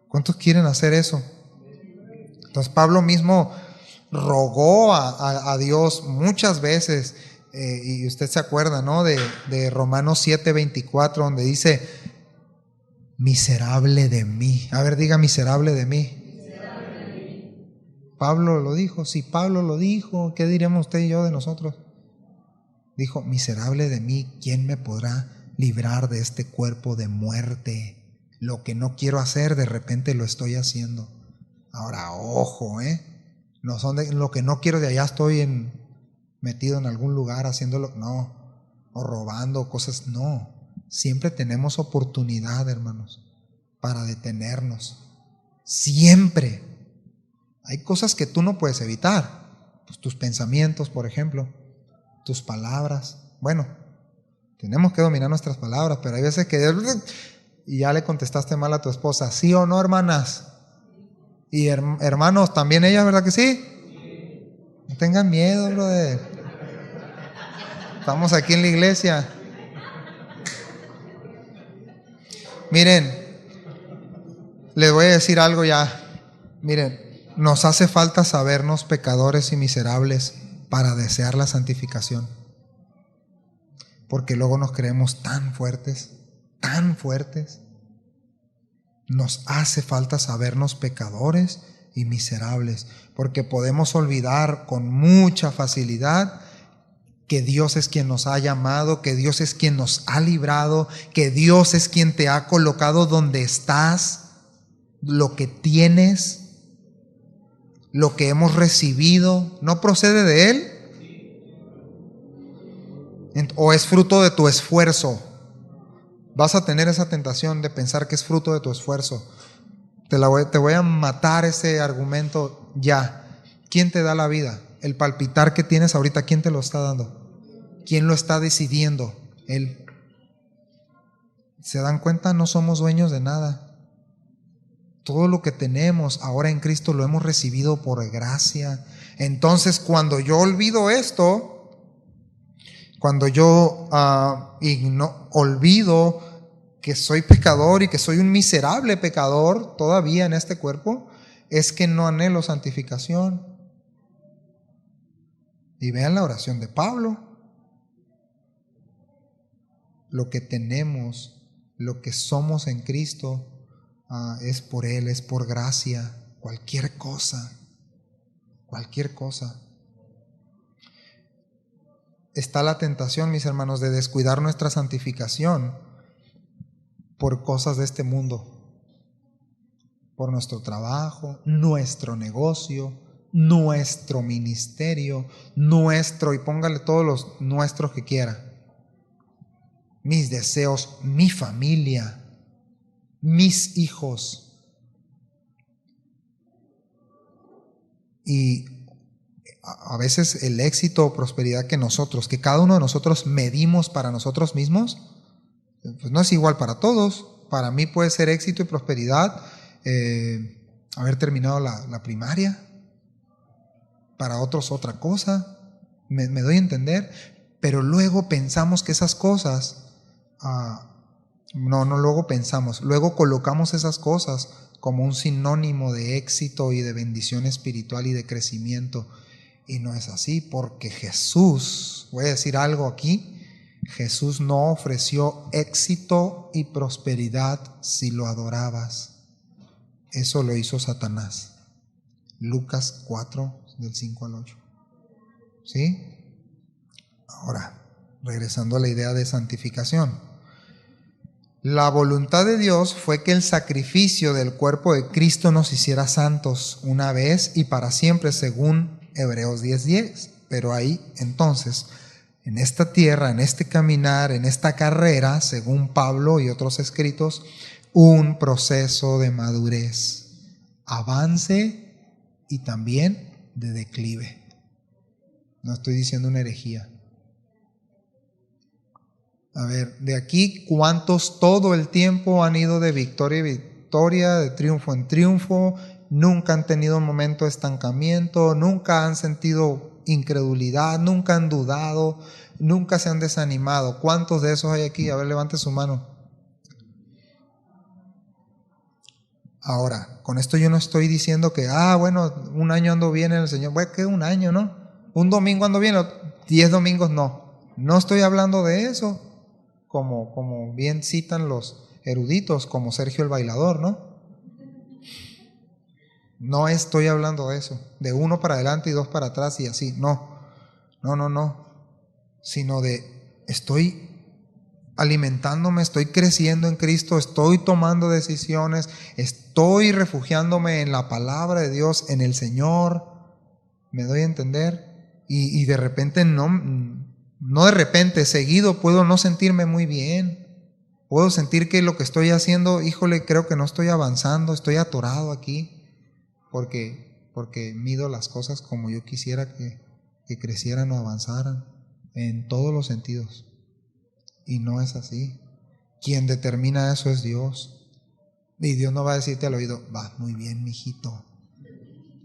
¿Cuántos quieren hacer eso? Entonces Pablo mismo rogó a Dios muchas veces, y usted se acuerda, ¿no? De Romanos 7:24, donde dice, miserable de mí. A ver, diga, miserable de mí. Pablo lo dijo. Si Pablo lo dijo, ¿qué diremos usted y yo de nosotros? Dijo, miserable de mí, ¿quién me podrá librar de este cuerpo de muerte? Lo que no quiero hacer, de repente lo estoy haciendo. Ahora, ojo, no son lo que no quiero, de allá estoy metido en algún lugar haciéndolo, no, o robando cosas, no. Siempre tenemos oportunidad, hermanos, para detenernos. Siempre. Hay cosas que tú no puedes evitar. Pues tus pensamientos, por ejemplo. Tus palabras. Bueno, tenemos que dominar nuestras palabras, pero hay veces que y ya le contestaste mal a tu esposa. ¿Sí o no, hermanas? Y hermanos, también ellas, ¿verdad que sí? No tengan miedo, brother. Estamos aquí en la iglesia. Miren, les voy a decir algo ya. Miren, nos hace falta sabernos pecadores y miserables para desear la santificación, porque luego nos creemos tan fuertes. Nos hace falta sabernos pecadores y miserables, porque podemos olvidar con mucha facilidad que Dios es quien nos ha llamado, que Dios es quien nos ha librado, que Dios es quien te ha colocado donde estás. lo que tienes, lo que hemos recibido, ¿no procede de Él? ¿O es fruto de tu esfuerzo? Vas a tener esa tentación de pensar que es fruto de tu esfuerzo. Te voy a matar ese argumento ya. ¿Quién te da la vida? El palpitar que tienes ahorita, ¿quién te lo está dando? ¿Quién lo está decidiendo? Él. ¿Se dan cuenta? No somos dueños de nada. Todo lo que tenemos ahora en Cristo lo hemos recibido por gracia. Entonces, cuando yo olvido esto, cuando yo olvido que soy pecador y que soy un miserable pecador todavía en este cuerpo, es que no anhelo santificación. Y vean la oración de Pablo. Lo que tenemos, lo que somos en Cristo, es por Él, es por gracia. Cualquier cosa, cualquier cosa. Está la tentación, mis hermanos, de descuidar nuestra santificación por cosas de este mundo, por nuestro trabajo, nuestro negocio, nuestro ministerio, y póngale todos los nuestros que quiera. Mis deseos, mi familia, mis hijos. Y a veces el éxito o prosperidad que cada uno de nosotros medimos para nosotros mismos, pues no es igual para todos. Para mí puede ser éxito y prosperidad haber terminado la primaria. Para otros otra cosa. Me doy a entender. Pero luego pensamos que esas cosas, luego colocamos esas cosas como un sinónimo de éxito y de bendición espiritual y de crecimiento. Y no es así, porque Jesús, voy a decir algo aquí, Jesús no ofreció éxito y prosperidad si lo adorabas. Eso lo hizo Satanás. Lucas 4, del 5 al 8. ¿Sí? Ahora, regresando a la idea de santificación. La voluntad de Dios fue que el sacrificio del cuerpo de Cristo nos hiciera santos una vez y para siempre, según Hebreos 10:10. Pero ahí, entonces, en esta tierra, en este caminar, en esta carrera, según Pablo y otros escritos, un proceso de madurez, avance y también de declive. No estoy diciendo una herejía. A ver, de aquí, ¿cuántos todo el tiempo han ido de victoria en victoria, de triunfo en triunfo? Nunca han tenido un momento de estancamiento, nunca han sentido incredulidad, nunca han dudado, nunca se han desanimado. ¿Cuántos de esos hay aquí? A ver, levante su mano. Ahora, con esto yo no estoy diciendo que, bueno, un año ando bien en el Señor. Bueno, ¿qué un año, no? Un domingo ando bien, 10 domingos no. No estoy hablando de eso, como bien citan los eruditos, como Sergio el Bailador, ¿no? No estoy hablando de eso, de 1 para adelante y 2 para atrás y así, no, sino de estoy alimentándome, estoy creciendo en Cristo, estoy tomando decisiones, estoy refugiándome en la palabra de Dios, en el Señor, me doy a entender, y de repente no de repente, seguido puedo no sentirme muy bien, puedo sentir que lo que estoy haciendo, híjole, creo que no estoy avanzando, estoy atorado aquí. Porque mido las cosas como yo quisiera que crecieran o avanzaran en todos los sentidos. Y no es así. Quien determina eso es Dios. Y Dios no va a decirte al oído, va muy bien, mijito.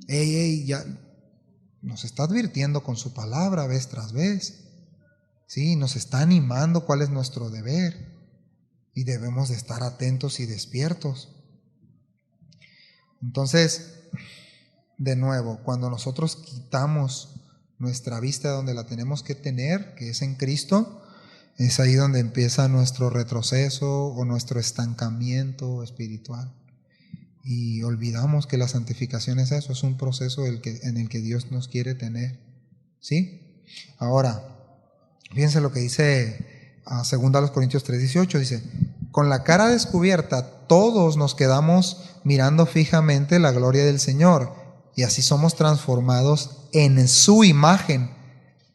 Ya nos está advirtiendo con su palabra vez tras vez. Sí, nos está animando cuál es nuestro deber. Y debemos de estar atentos y despiertos. Entonces, de nuevo, cuando nosotros quitamos nuestra vista donde la tenemos que tener, que es en Cristo, es ahí donde empieza nuestro retroceso o nuestro estancamiento espiritual. Y olvidamos que la santificación es eso, es un proceso en el que Dios nos quiere tener. ¿Sí? Ahora, fíjense lo que dice 2 Corintios 3:18, dice, con la cara descubierta, todos nos quedamos mirando fijamente la gloria del Señor y así somos transformados en su imagen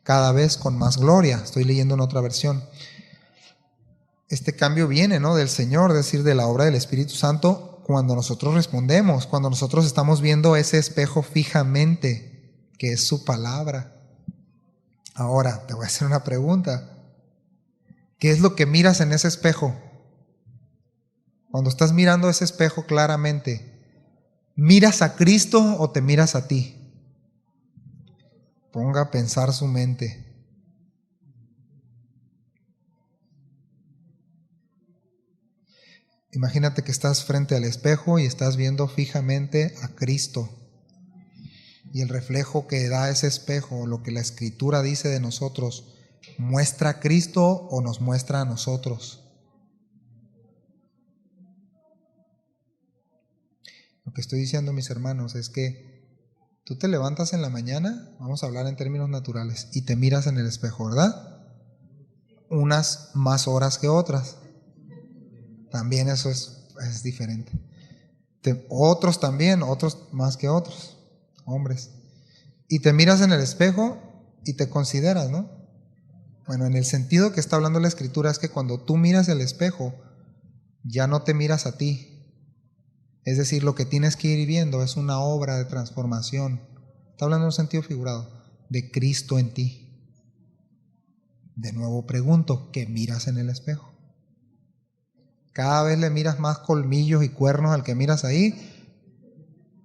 cada vez con más gloria. Estoy leyendo en otra versión. Este cambio viene, ¿no?, del Señor, es decir, de la obra del Espíritu Santo, cuando nosotros respondemos, cuando nosotros estamos viendo ese espejo fijamente, que es su palabra. Ahora, te voy a hacer una pregunta. ¿Qué es lo que miras en ese espejo? Cuando estás mirando ese espejo claramente, ¿miras a Cristo o te miras a ti? Ponga a pensar su mente. Imagínate que estás frente al espejo y estás viendo fijamente a Cristo. Y el reflejo que da ese espejo, lo que la Escritura dice de nosotros, ¿muestra a Cristo o nos muestra a nosotros? Lo que estoy diciendo, mis hermanos, es que tú te levantas en la mañana, vamos a hablar en términos naturales, y te miras en el espejo, ¿verdad? Unas más horas que otras. También eso es diferente. Otros también, otros más que otros, hombres. Y te miras en el espejo y te consideras, ¿no? Bueno, en el sentido que está hablando la Escritura es que cuando tú miras el espejo, ya no te miras a ti. Es decir, lo que tienes que ir viendo es una obra de transformación. Está hablando en un sentido figurado, de Cristo en ti. De nuevo pregunto, ¿qué miras en el espejo? ¿Cada vez le miras más colmillos y cuernos al que miras ahí?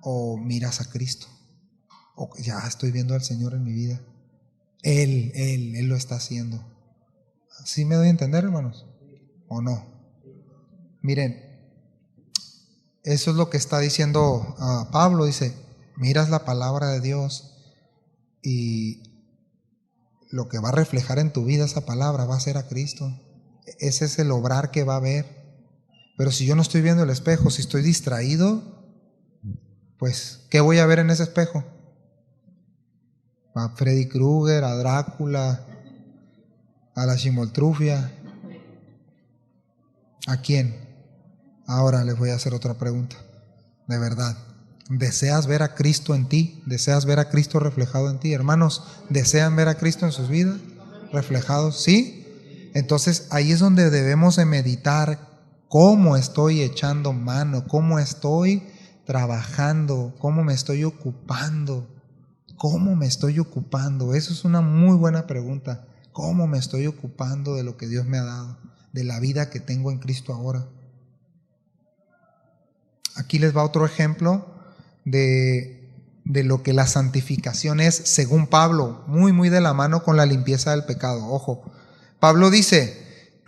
¿O miras a Cristo? ¿O ya estoy viendo al Señor en mi vida? Él lo está haciendo. ¿Sí me doy a entender, hermanos? ¿O no? Miren, eso es lo que está diciendo Pablo. Dice, miras la palabra de Dios y lo que va a reflejar en tu vida esa palabra va a ser a Cristo. Ese es el obrar que va a haber. Pero si yo no estoy viendo el espejo, si estoy distraído, pues, ¿qué voy a ver en ese espejo? A Freddy Krueger, a Drácula, a la chimoltrufia. ¿A quién? Ahora les voy a hacer otra pregunta. De verdad, ¿deseas ver a Cristo en ti? ¿Deseas ver a Cristo reflejado en ti? Hermanos, ¿desean ver a Cristo en sus vidas reflejados? ¿Sí? Entonces ahí es donde debemos de meditar cómo estoy echando mano, cómo estoy trabajando, cómo me estoy ocupando. ¿Cómo me estoy ocupando? Eso es una muy buena pregunta. ¿Cómo me estoy ocupando de lo que Dios me ha dado? De la vida que tengo en Cristo ahora. Aquí les va otro ejemplo de lo que la santificación es, según Pablo, muy, muy de la mano con la limpieza del pecado. Ojo, Pablo dice,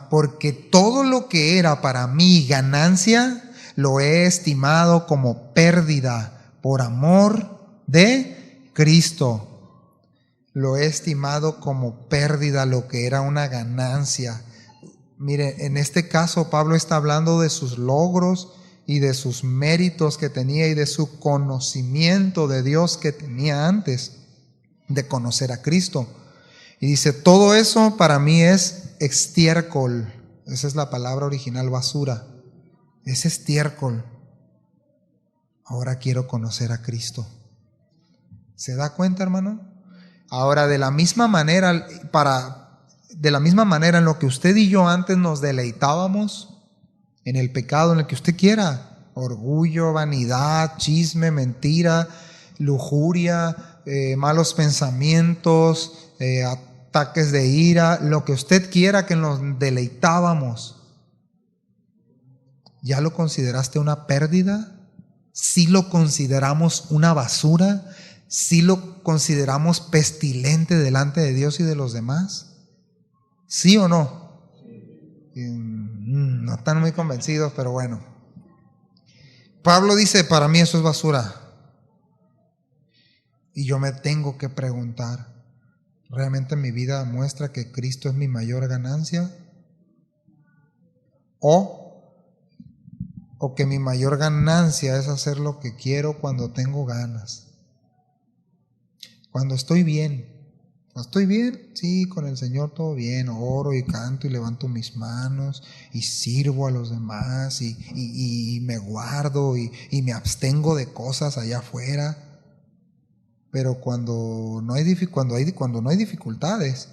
porque todo lo que era para mí ganancia, lo he estimado como pérdida por amor de Cristo. Lo he estimado como pérdida, lo que era una ganancia. Mire, en este caso Pablo está hablando de sus logros y de sus méritos que tenía y de su conocimiento de Dios que tenía antes de conocer a Cristo. Y dice, todo eso para mí es estiércol. Esa es la palabra original, basura. Es estiércol. Ahora quiero conocer a Cristo. ¿Se da cuenta, hermano? Ahora, de la misma manera en lo que usted y yo antes nos deleitábamos en el pecado, en el que usted quiera, orgullo, vanidad, chisme, mentira, lujuria, malos pensamientos, ataques de ira, lo que usted quiera, que nos deleitábamos, ¿ya lo consideraste una pérdida? ¿Sí lo consideramos una basura? ¿Sí lo consideramos pestilente delante de Dios y de los demás? ¿Sí o no? No están muy convencidos, pero bueno. Pablo dice, para mí eso es basura. Y yo me tengo que preguntar, ¿realmente mi vida muestra que Cristo es mi mayor ganancia? ¿O que mi mayor ganancia es hacer lo que quiero cuando tengo ganas? Cuando estoy bien. ¿Estoy bien? Sí, con el Señor todo bien. Oro y canto y levanto mis manos y sirvo a los demás y me guardo y me abstengo de cosas allá afuera. Pero cuando no hay dificultades,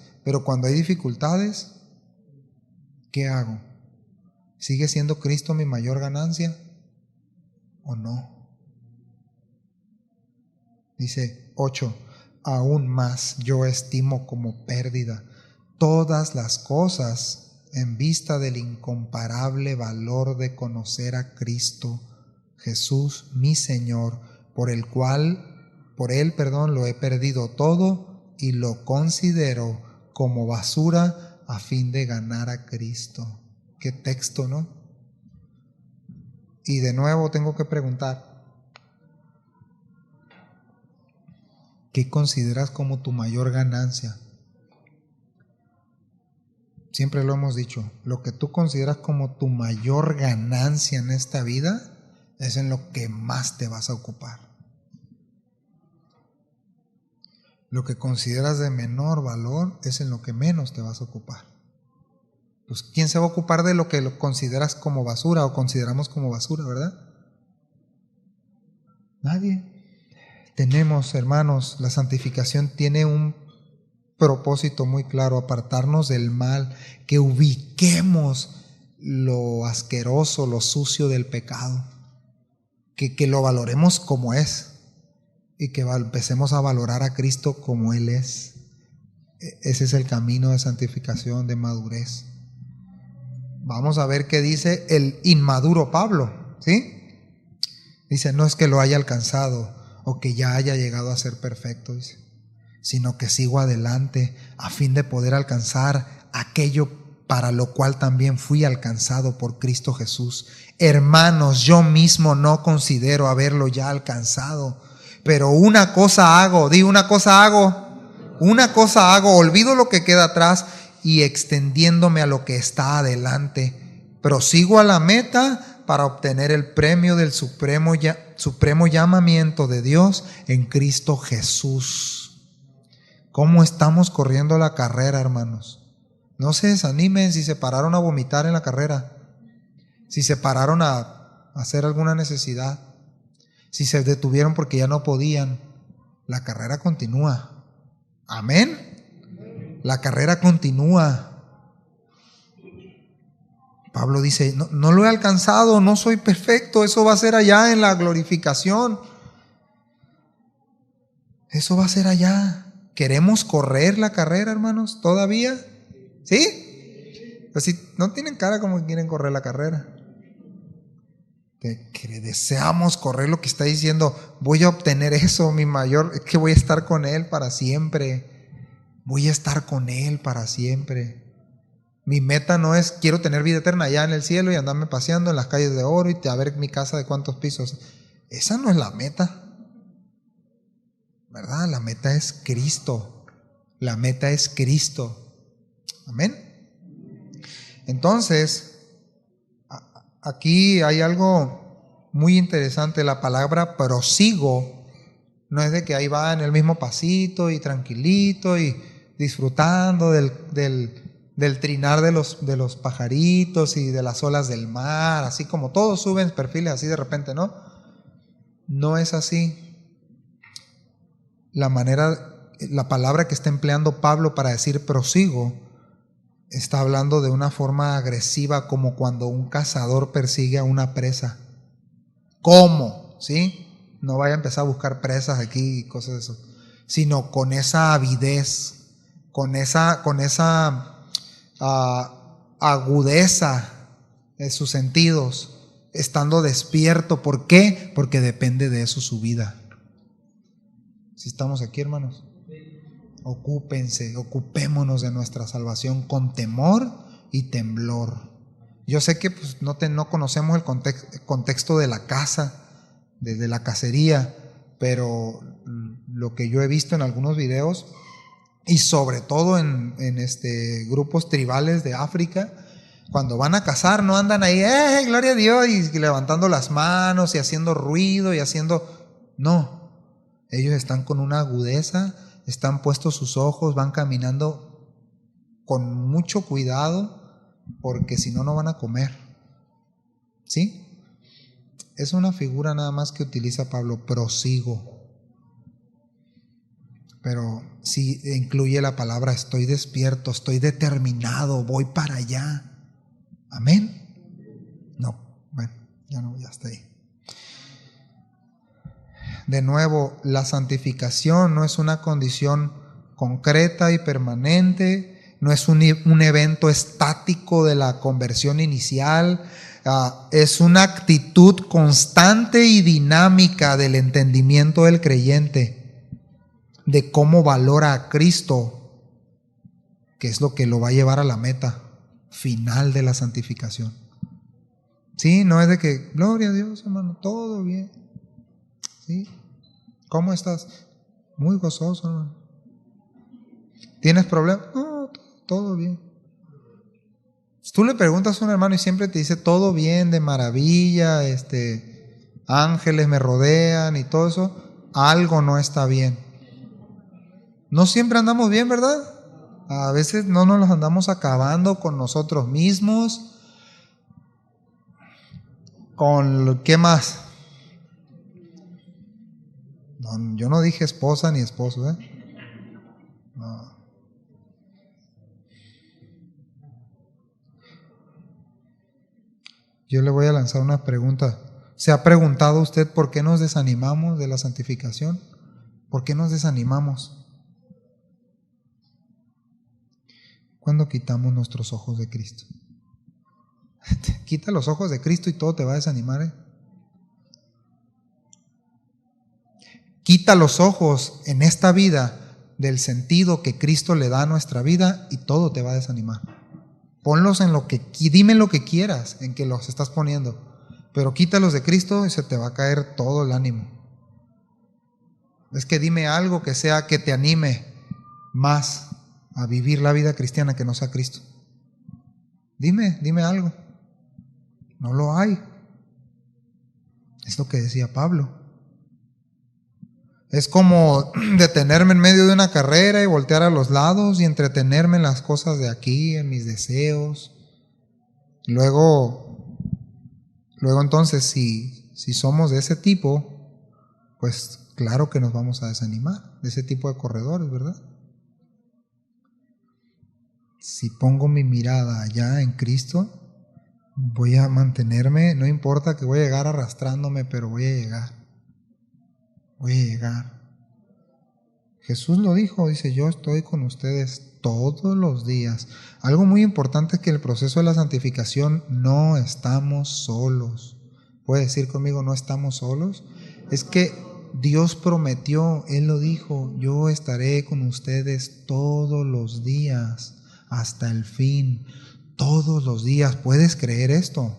¿qué hago? ¿Sigue siendo Cristo mi mayor ganancia o no? Dice 8. Aún más yo estimo como pérdida todas las cosas en vista del incomparable valor de conocer a Cristo Jesús mi Señor, por él, lo he perdido todo y lo considero como basura a fin de ganar a Cristo. Qué texto, ¿no? Y de nuevo tengo que preguntar, ¿qué consideras como tu mayor ganancia? Siempre lo hemos dicho, lo que tú consideras como tu mayor ganancia en esta vida es en lo que más te vas a ocupar. Lo que consideras de menor valor es en lo que menos te vas a ocupar. Pues, ¿quién se va a ocupar de lo que lo consideras como basura o consideramos como basura, verdad? Nadie. Tenemos, hermanos, la santificación tiene un propósito muy claro: apartarnos del mal, que ubiquemos lo asqueroso, lo sucio del pecado, que lo valoremos como es y que empecemos a valorar a Cristo como Él es. Ese es el camino de santificación, de madurez. Vamos a ver qué dice el inmaduro Pablo, ¿sí? Dice, no es que lo haya alcanzado o que ya haya llegado a ser perfecto, dice, sino que sigo adelante a fin de poder alcanzar aquello para lo cual también fui alcanzado por Cristo Jesús. Hermanos, yo mismo no considero haberlo ya alcanzado, pero una cosa hago, olvido lo que queda atrás y extendiéndome a lo que está adelante, prosigo a la meta para obtener el premio del supremo llamamiento de Dios en Cristo Jesús. ¿Cómo estamos corriendo la carrera, hermanos? No se desanimen si se pararon a vomitar en la carrera, si se pararon a hacer alguna necesidad, si se detuvieron porque ya no podían. La carrera continúa. Amén. La carrera continúa. Pablo dice, no lo he alcanzado, no soy perfecto, eso va a ser allá en la glorificación. Eso va a ser allá. ¿Queremos correr la carrera, hermanos? ¿Todavía? ¿Sí? Pues si no tienen cara como que quieren correr la carrera. Que deseamos correr lo que está diciendo, voy a obtener eso, mi mayor, es que voy a estar con Él para siempre. Voy a estar con Él para siempre. Mi meta no es, quiero tener vida eterna allá en el cielo y andarme paseando en las calles de oro y a ver mi casa de cuántos pisos. Esa no es la meta, ¿verdad? La meta es Cristo. La meta es Cristo. Amén. Entonces, aquí hay algo muy interesante. La palabra prosigo no es de que ahí va en el mismo pasito y tranquilito y disfrutando del trinar de los pajaritos y de las olas del mar, así como todos suben perfiles así de repente, ¿no? No es así. La palabra que está empleando Pablo para decir prosigo está hablando de una forma agresiva, como cuando un cazador persigue a una presa. ¿Cómo? ¿Sí? No vaya a empezar a buscar presas aquí y cosas de eso, sino con esa avidez, con esa agudeza de sus sentidos, estando despierto. ¿Por qué? Porque depende de eso su vida. ¿Sí estamos aquí, hermanos? Ocupémonos de nuestra salvación con temor y temblor. Yo sé que pues, no conocemos el contexto de la casa, de la cacería, pero lo que yo he visto en algunos videos, y sobre todo en grupos tribales de África, cuando van a cazar no andan ahí, gloria a Dios, y levantando las manos y haciendo ruido y haciendo... No, ellos están con una agudeza, están puestos sus ojos, van caminando con mucho cuidado, porque si no, no van a comer. ¿Sí? Es una figura nada más que utiliza Pablo, prosigo. Pero sí incluye la palabra estoy despierto, estoy determinado, voy para allá. ¿Amén? No, bueno, ya está ahí. De nuevo, la santificación no es una condición concreta y permanente, no es un evento estático de la conversión inicial, es una actitud constante y dinámica del entendimiento del creyente, de cómo valora a Cristo, que es lo que lo va a llevar a la meta final de la santificación. Sí, no es de que, gloria a Dios, hermano, todo bien. ¿Sí? ¿Cómo estás? Muy gozoso, hermano. ¿Tienes problemas? No, todo bien. Si tú le preguntas a un hermano y siempre te dice todo bien, de maravilla, ángeles me rodean y todo eso, algo no está bien. No siempre andamos bien, ¿verdad? A veces no nos los andamos acabando con nosotros mismos. ¿Con qué más? No, yo no dije esposa ni esposo, ¿eh? No. Yo le voy a lanzar una pregunta. ¿Se ha preguntado usted por qué nos desanimamos de la santificación? ¿Por qué nos desanimamos cuando quitamos nuestros ojos de Cristo? Quita los ojos de Cristo y todo te va a desanimar, ¿eh? Quita los ojos en esta vida del sentido que Cristo le da a nuestra vida y todo te va a desanimar. Ponlos en lo que, dime lo que quieras en que los estás poniendo, pero quítalos de Cristo y se te va a caer todo el ánimo. Es que dime algo que sea que te anime más a vivir la vida cristiana que no sea Cristo. Dime algo. No lo hay. Es lo que decía Pablo. Es como detenerme en medio de una carrera y voltear a los lados y entretenerme en las cosas de aquí, en mis deseos. Luego entonces, si somos de ese tipo, pues claro que nos vamos a desanimar, de ese tipo de corredores, ¿verdad? Si pongo mi mirada allá en Cristo, voy a mantenerme, no importa que voy a llegar arrastrándome, pero voy a llegar. Jesús lo dijo, dice, yo estoy con ustedes todos los días. Algo muy importante es que en el proceso de la santificación no estamos solos. ¿Puede decir conmigo, no estamos solos? Es que Dios prometió, Él lo dijo, yo estaré con ustedes todos los días, hasta el fin, todos los días. ¿Puedes creer esto?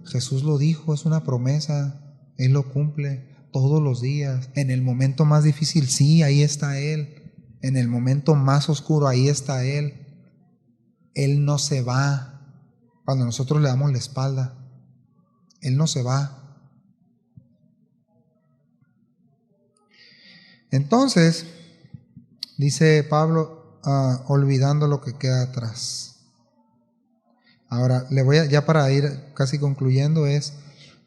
Jesús lo dijo, es una promesa, Él lo cumple. Todos los días, en el momento más difícil, sí, ahí está Él. En el momento más oscuro, ahí está Él. Él no se va cuando nosotros le damos la espalda. Él no se va. Entonces, dice Pablo, olvidando lo que queda atrás. Ahora, ya para ir casi concluyendo es,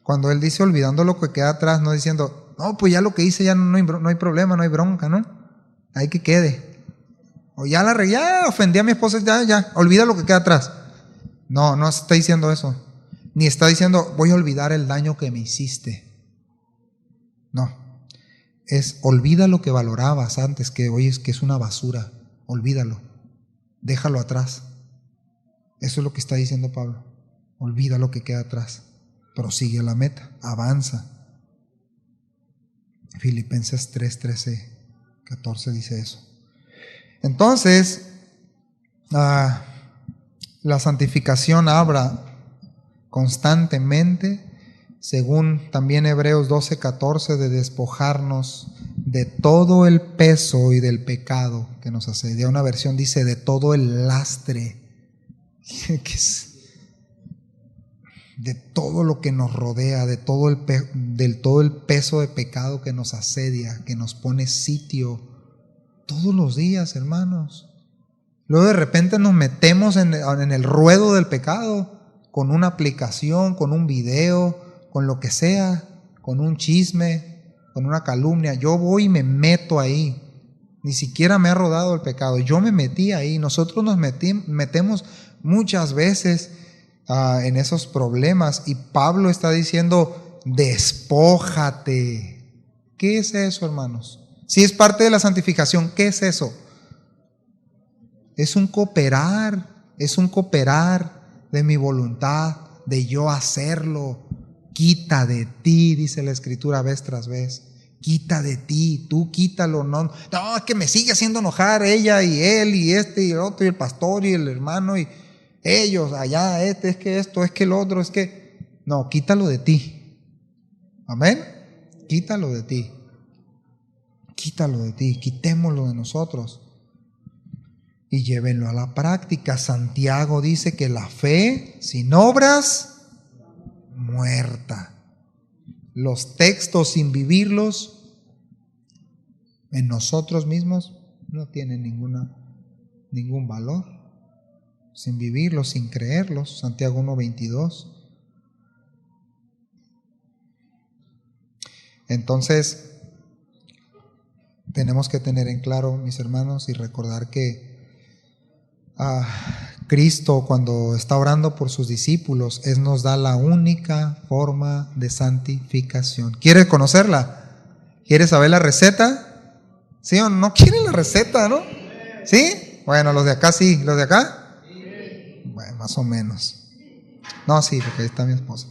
cuando él dice olvidando lo que queda atrás, no diciendo, no, pues ya lo que hice ya no hay problema, no hay bronca, ¿no? Ahí que quede. O ya ofendí a mi esposa, ya, olvida lo que queda atrás. No está diciendo eso. Ni está diciendo, voy a olvidar el daño que me hiciste. No. Olvida lo que valorabas antes, que hoy es una basura. Olvídalo. Déjalo atrás. Eso es lo que está diciendo Pablo. Olvida lo que queda atrás. Prosigue a la meta, avanza. Filipenses 3:13, 14 dice eso. Entonces, la santificación habla constantemente, según también Hebreos 12:14, de despojarnos de todo el peso y del pecado que nos asedia. Una versión dice de todo el lastre, que es de todo lo que nos rodea, de todo el peso de pecado que nos asedia, que nos pone sitio, Todos los días, hermanos. Luego de repente nos metemos en el ruedo del pecado, con una aplicación, con un video, con lo que sea, con un chisme, con una calumnia. Yo voy y me meto ahí. Ni siquiera me ha rodado el pecado. Yo me metí ahí. Nosotros nos metemos muchas veces en esos problemas. Y Pablo está diciendo, despójate. ¿Qué es eso, hermanos? Si es parte de la santificación, ¿qué es eso? Es un cooperar de mi voluntad, de yo hacerlo. Quita de ti, dice la Escritura vez tras vez. Quita de ti, tú quítalo. No, es que me sigue haciendo enojar ella y él y este y el otro y el pastor y el hermano y ellos allá, es que esto, es que el otro, es que... No, quítalo de ti. Amén. Quítalo de ti. Quítalo de ti, quitémoslo de nosotros. Y llévenlo a la práctica. Santiago dice que la fe sin obras, muerta. Los textos sin vivirlos en nosotros mismos no tienen ningún valor. Sin vivirlos, sin creerlos. Santiago 1:22. Entonces, tenemos que tener en claro, mis hermanos, y recordar que Cristo, cuando está orando por sus discípulos, nos da la única forma de santificación. ¿Quiere conocerla? ¿Quiere saber la receta? ¿Sí o no quieren la receta, no? ¿Sí? Bueno, los de acá sí. ¿Los de acá? Bueno, más o menos. No, sí, porque ahí está mi esposa.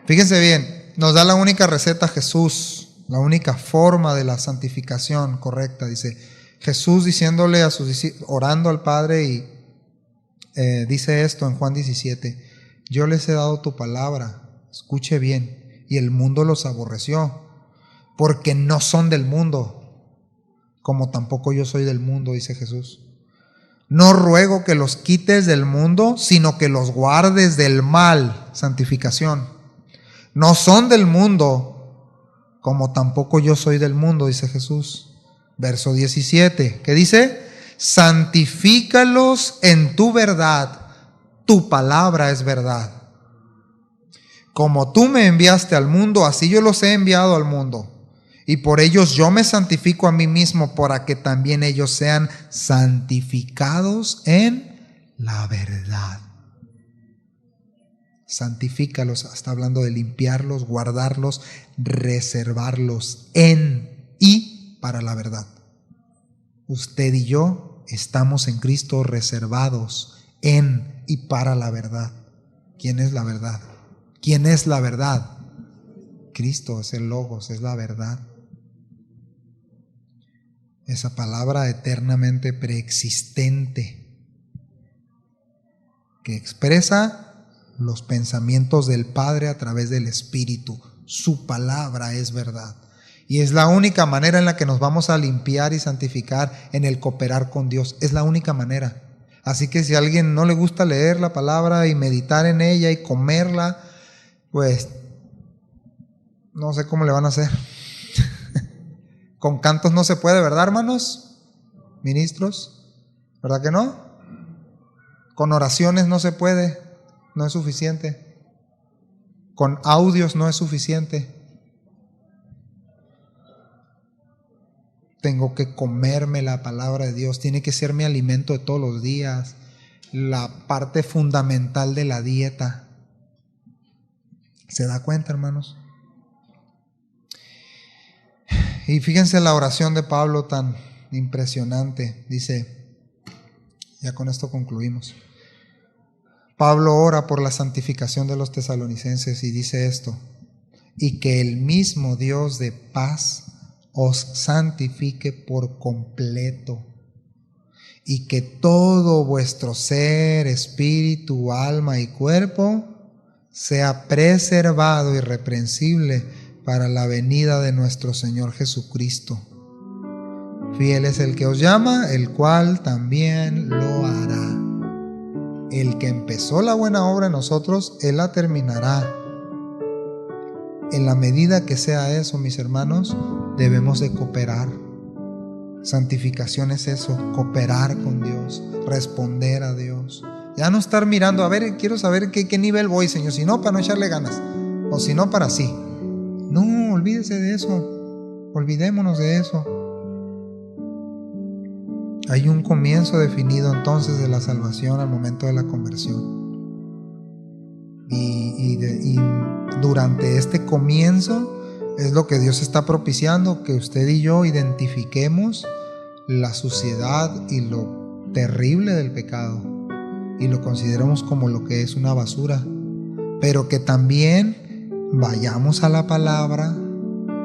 Fíjense bien, nos da la única receta Jesús, la única forma de la santificación correcta. Dice Jesús diciéndole a sus discípulos, orando al Padre, y dice esto en Juan 17: yo les he dado tu palabra, escuche bien, y el mundo los aborreció, porque no son del mundo, como tampoco yo soy del mundo, dice Jesús. No ruego que los quites del mundo, sino que los guardes del mal, santificación. No son del mundo, como tampoco yo soy del mundo, dice Jesús. Verso 17, ¿qué dice? Santifícalos en tu verdad, tu palabra es verdad. Como tú me enviaste al mundo, así yo los he enviado al mundo. Y por ellos yo me santifico a mí mismo, para que también ellos sean santificados en la verdad. Santifícalos, está hablando de limpiarlos, guardarlos, reservarlos en y para la verdad. Usted y yo estamos en Cristo reservados en y para la verdad. ¿Quién es la verdad? ¿Quién es la verdad? Cristo es el Logos, es la verdad. Esa palabra eternamente preexistente que expresa los pensamientos del Padre a través del Espíritu. Su palabra es verdad. Y es la única manera en la que nos vamos a limpiar y santificar, en el cooperar con Dios. Es la única manera. Así que si a alguien no le gusta leer la palabra y meditar en ella y comerla, pues no sé cómo le van a hacer. Con cantos no se puede, ¿verdad, hermanos? Ministros, ¿verdad que no? Con oraciones no se puede, no es suficiente. Con audios no es suficiente. Tengo que comerme la palabra de Dios, tiene que ser mi alimento de todos los días, la parte fundamental de la dieta. ¿Se da cuenta, hermanos? Y fíjense la oración de Pablo tan impresionante. Dice, ya con esto concluimos. Pablo ora por la santificación de los tesalonicenses y dice esto: y que el mismo Dios de paz os santifique por completo, y que todo vuestro ser, espíritu, alma y cuerpo sea preservado irreprensible para la venida de nuestro Señor Jesucristo. Fiel es el que os llama, el cual también lo hará. El que empezó la buena obra en nosotros, Él la terminará. En la medida que sea eso, mis hermanos, debemos de cooperar. Santificación es eso, cooperar con Dios, responder a Dios. Ya no estar mirando, a ver, quiero saber qué nivel voy, Señor, si no, para no echarle ganas, o si no, para sí. No, olvídese de eso, olvidémonos de eso. Hay un comienzo definido entonces de la salvación al momento de la conversión. Y durante este comienzo es lo que Dios está propiciando, que usted y yo identifiquemos la suciedad y lo terrible del pecado y lo consideremos como lo que es una basura, pero que también vayamos a la palabra,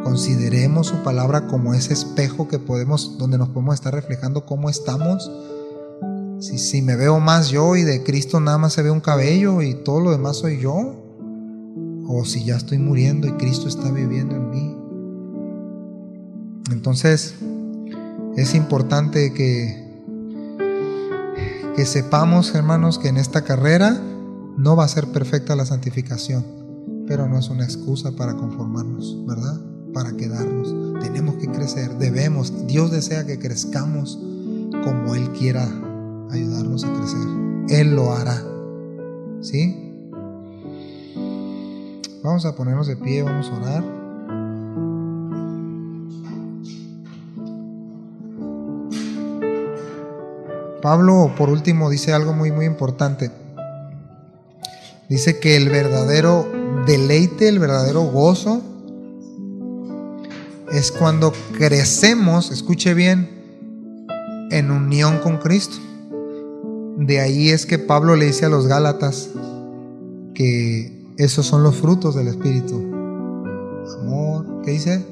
consideremos su palabra como ese espejo que donde nos podemos estar reflejando cómo estamos. Si me veo más yo y de Cristo nada más se ve un cabello y todo lo demás soy yo, o si ya estoy muriendo y Cristo está viviendo en mí. Entonces es importante que sepamos, hermanos, que en esta carrera no va a ser perfecta la santificación, pero no es una excusa para conformarnos, ¿verdad? Para quedarnos. Tenemos que crecer, debemos. Dios desea que crezcamos como Él quiera ayudarnos a crecer. Él lo hará, ¿sí? Vamos a ponernos de pie, vamos a orar. Pablo, por último, dice algo muy, muy importante. Dice que el verdadero deleite, el verdadero gozo, es cuando crecemos, escuche bien, en unión con Cristo. De ahí es que Pablo le dice a los Gálatas que esos son los frutos del Espíritu: amor, ¿qué dice?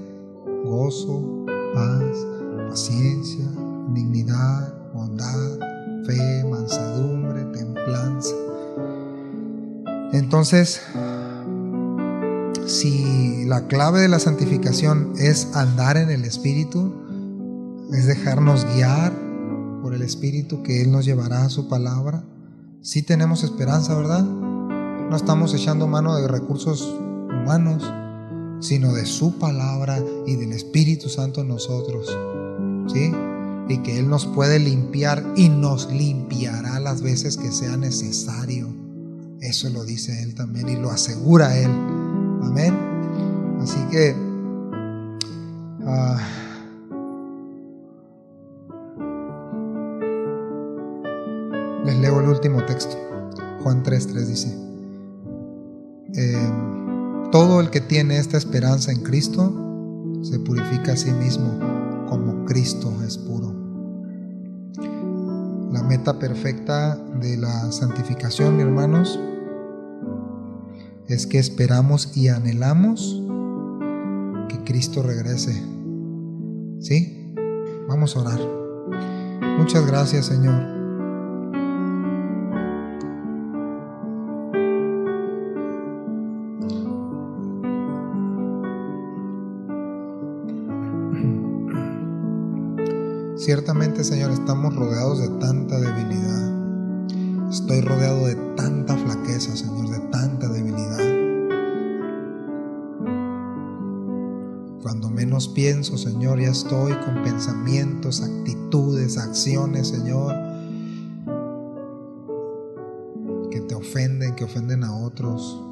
Gozo, paz, paciencia, dignidad, bondad, fe, mansedumbre, templanza. Entonces, si la clave de la santificación es andar en el Espíritu, es dejarnos guiar por el Espíritu, que Él nos llevará a su palabra, sí tenemos esperanza, ¿verdad? No estamos echando mano de recursos humanos, sino de su palabra y del Espíritu Santo en nosotros, ¿sí? Y que Él nos puede limpiar y nos limpiará las veces que sea necesario. Eso lo dice Él también y lo asegura Él. Amén. Así que les leo el último texto. Juan 3:3 dice: todo el que tiene esta esperanza en Cristo se purifica a sí mismo como Cristo es puro. La meta perfecta de la santificación, hermanos, es que esperamos y anhelamos que Cristo regrese. ¿Sí? Vamos a orar. Muchas gracias, Señor. Ciertamente, Señor, estamos rodeados de tanta debilidad. Estoy rodeado de tanta flaqueza, Señor, de tanta debilidad. Cuando menos pienso, Señor, ya estoy con pensamientos, actitudes, acciones, Señor, que te ofenden, que ofenden a otros.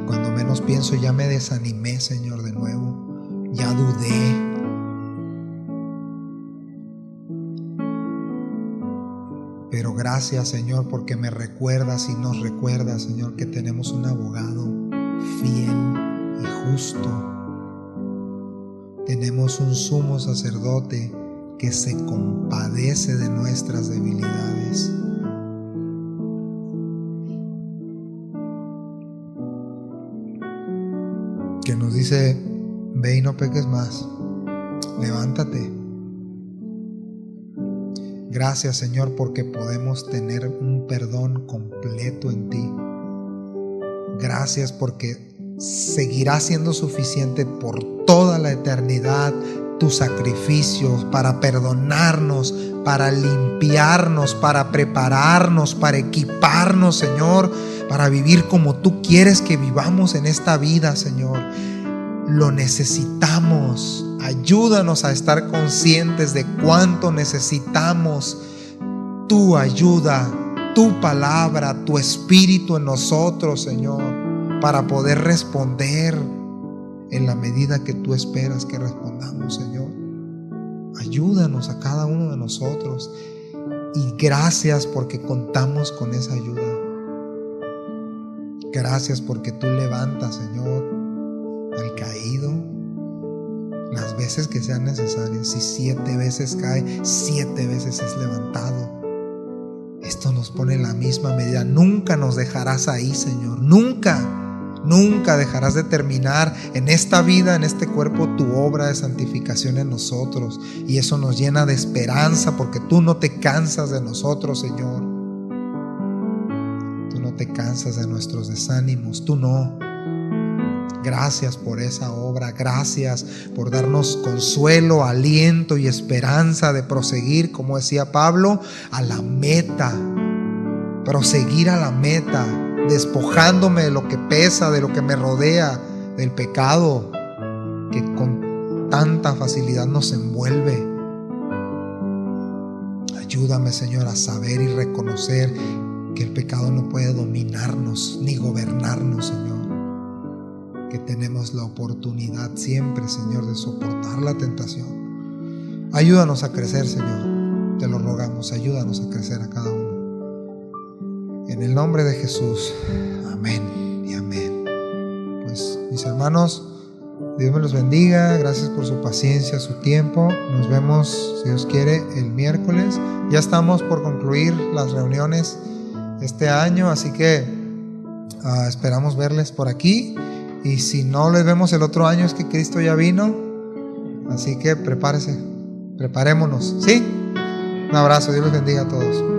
Cuando menos pienso, ya me desanimé, Señor, de nuevo. Ya dudé. Pero gracias, Señor, porque me recuerdas y nos recuerdas, Señor, que tenemos un abogado fiel y justo. Tenemos un sumo sacerdote que se compadece de nuestras debilidades. Que nos dice: ve y no peques más, levántate. Gracias, Señor, porque podemos tener un perdón completo en ti. Gracias porque seguirá siendo suficiente por toda la eternidad tu sacrificio para perdonarnos, para limpiarnos, para prepararnos, para equiparnos, Señor, para vivir como tú quieres que vivamos en esta vida, Señor. lo necesitamos. Ayúdanos a estar conscientes de cuánto necesitamos tu ayuda, tu palabra, tu espíritu en nosotros, Señor, para poder responder en la medida que tú esperas que respondamos, Señor. Ayúdanos a cada uno de nosotros y gracias porque contamos con esa ayuda. Gracias porque tú levantas, Señor, al caído las veces que sean necesarias. Si 7 veces cae, 7 veces es levantado. Esto nos pone en la misma medida. Nunca nos dejarás ahí, Señor. Nunca dejarás de terminar en esta vida, en este cuerpo, tu obra de santificación en nosotros. Y eso nos llena de esperanza porque tú no te cansas de nosotros, Señor. Tú no te cansas de nuestros desánimos, tú no. Gracias por esa obra, gracias por darnos consuelo, aliento y esperanza de proseguir, como decía Pablo, a la meta. Proseguir a la meta, despojándome de lo que pesa, de lo que me rodea, del pecado que con tanta facilidad nos envuelve. Ayúdame, Señor, a saber y reconocer que el pecado no puede dominarnos ni gobernarnos, Señor. Que tenemos la oportunidad siempre, Señor, de soportar la tentación. Ayúdanos a crecer, Señor. Te lo rogamos, ayúdanos a crecer a cada uno. En el nombre de Jesús, amén y amén. Pues mis hermanos, Dios me los bendiga. Gracias por su paciencia, su tiempo. Nos vemos, si Dios quiere, el miércoles. Ya estamos por concluir las reuniones este año, así que esperamos verles por aquí. Y si no les vemos el otro año es que Cristo ya vino. Así que prepárense, preparémonos, ¿sí? Un abrazo, Dios los bendiga a todos.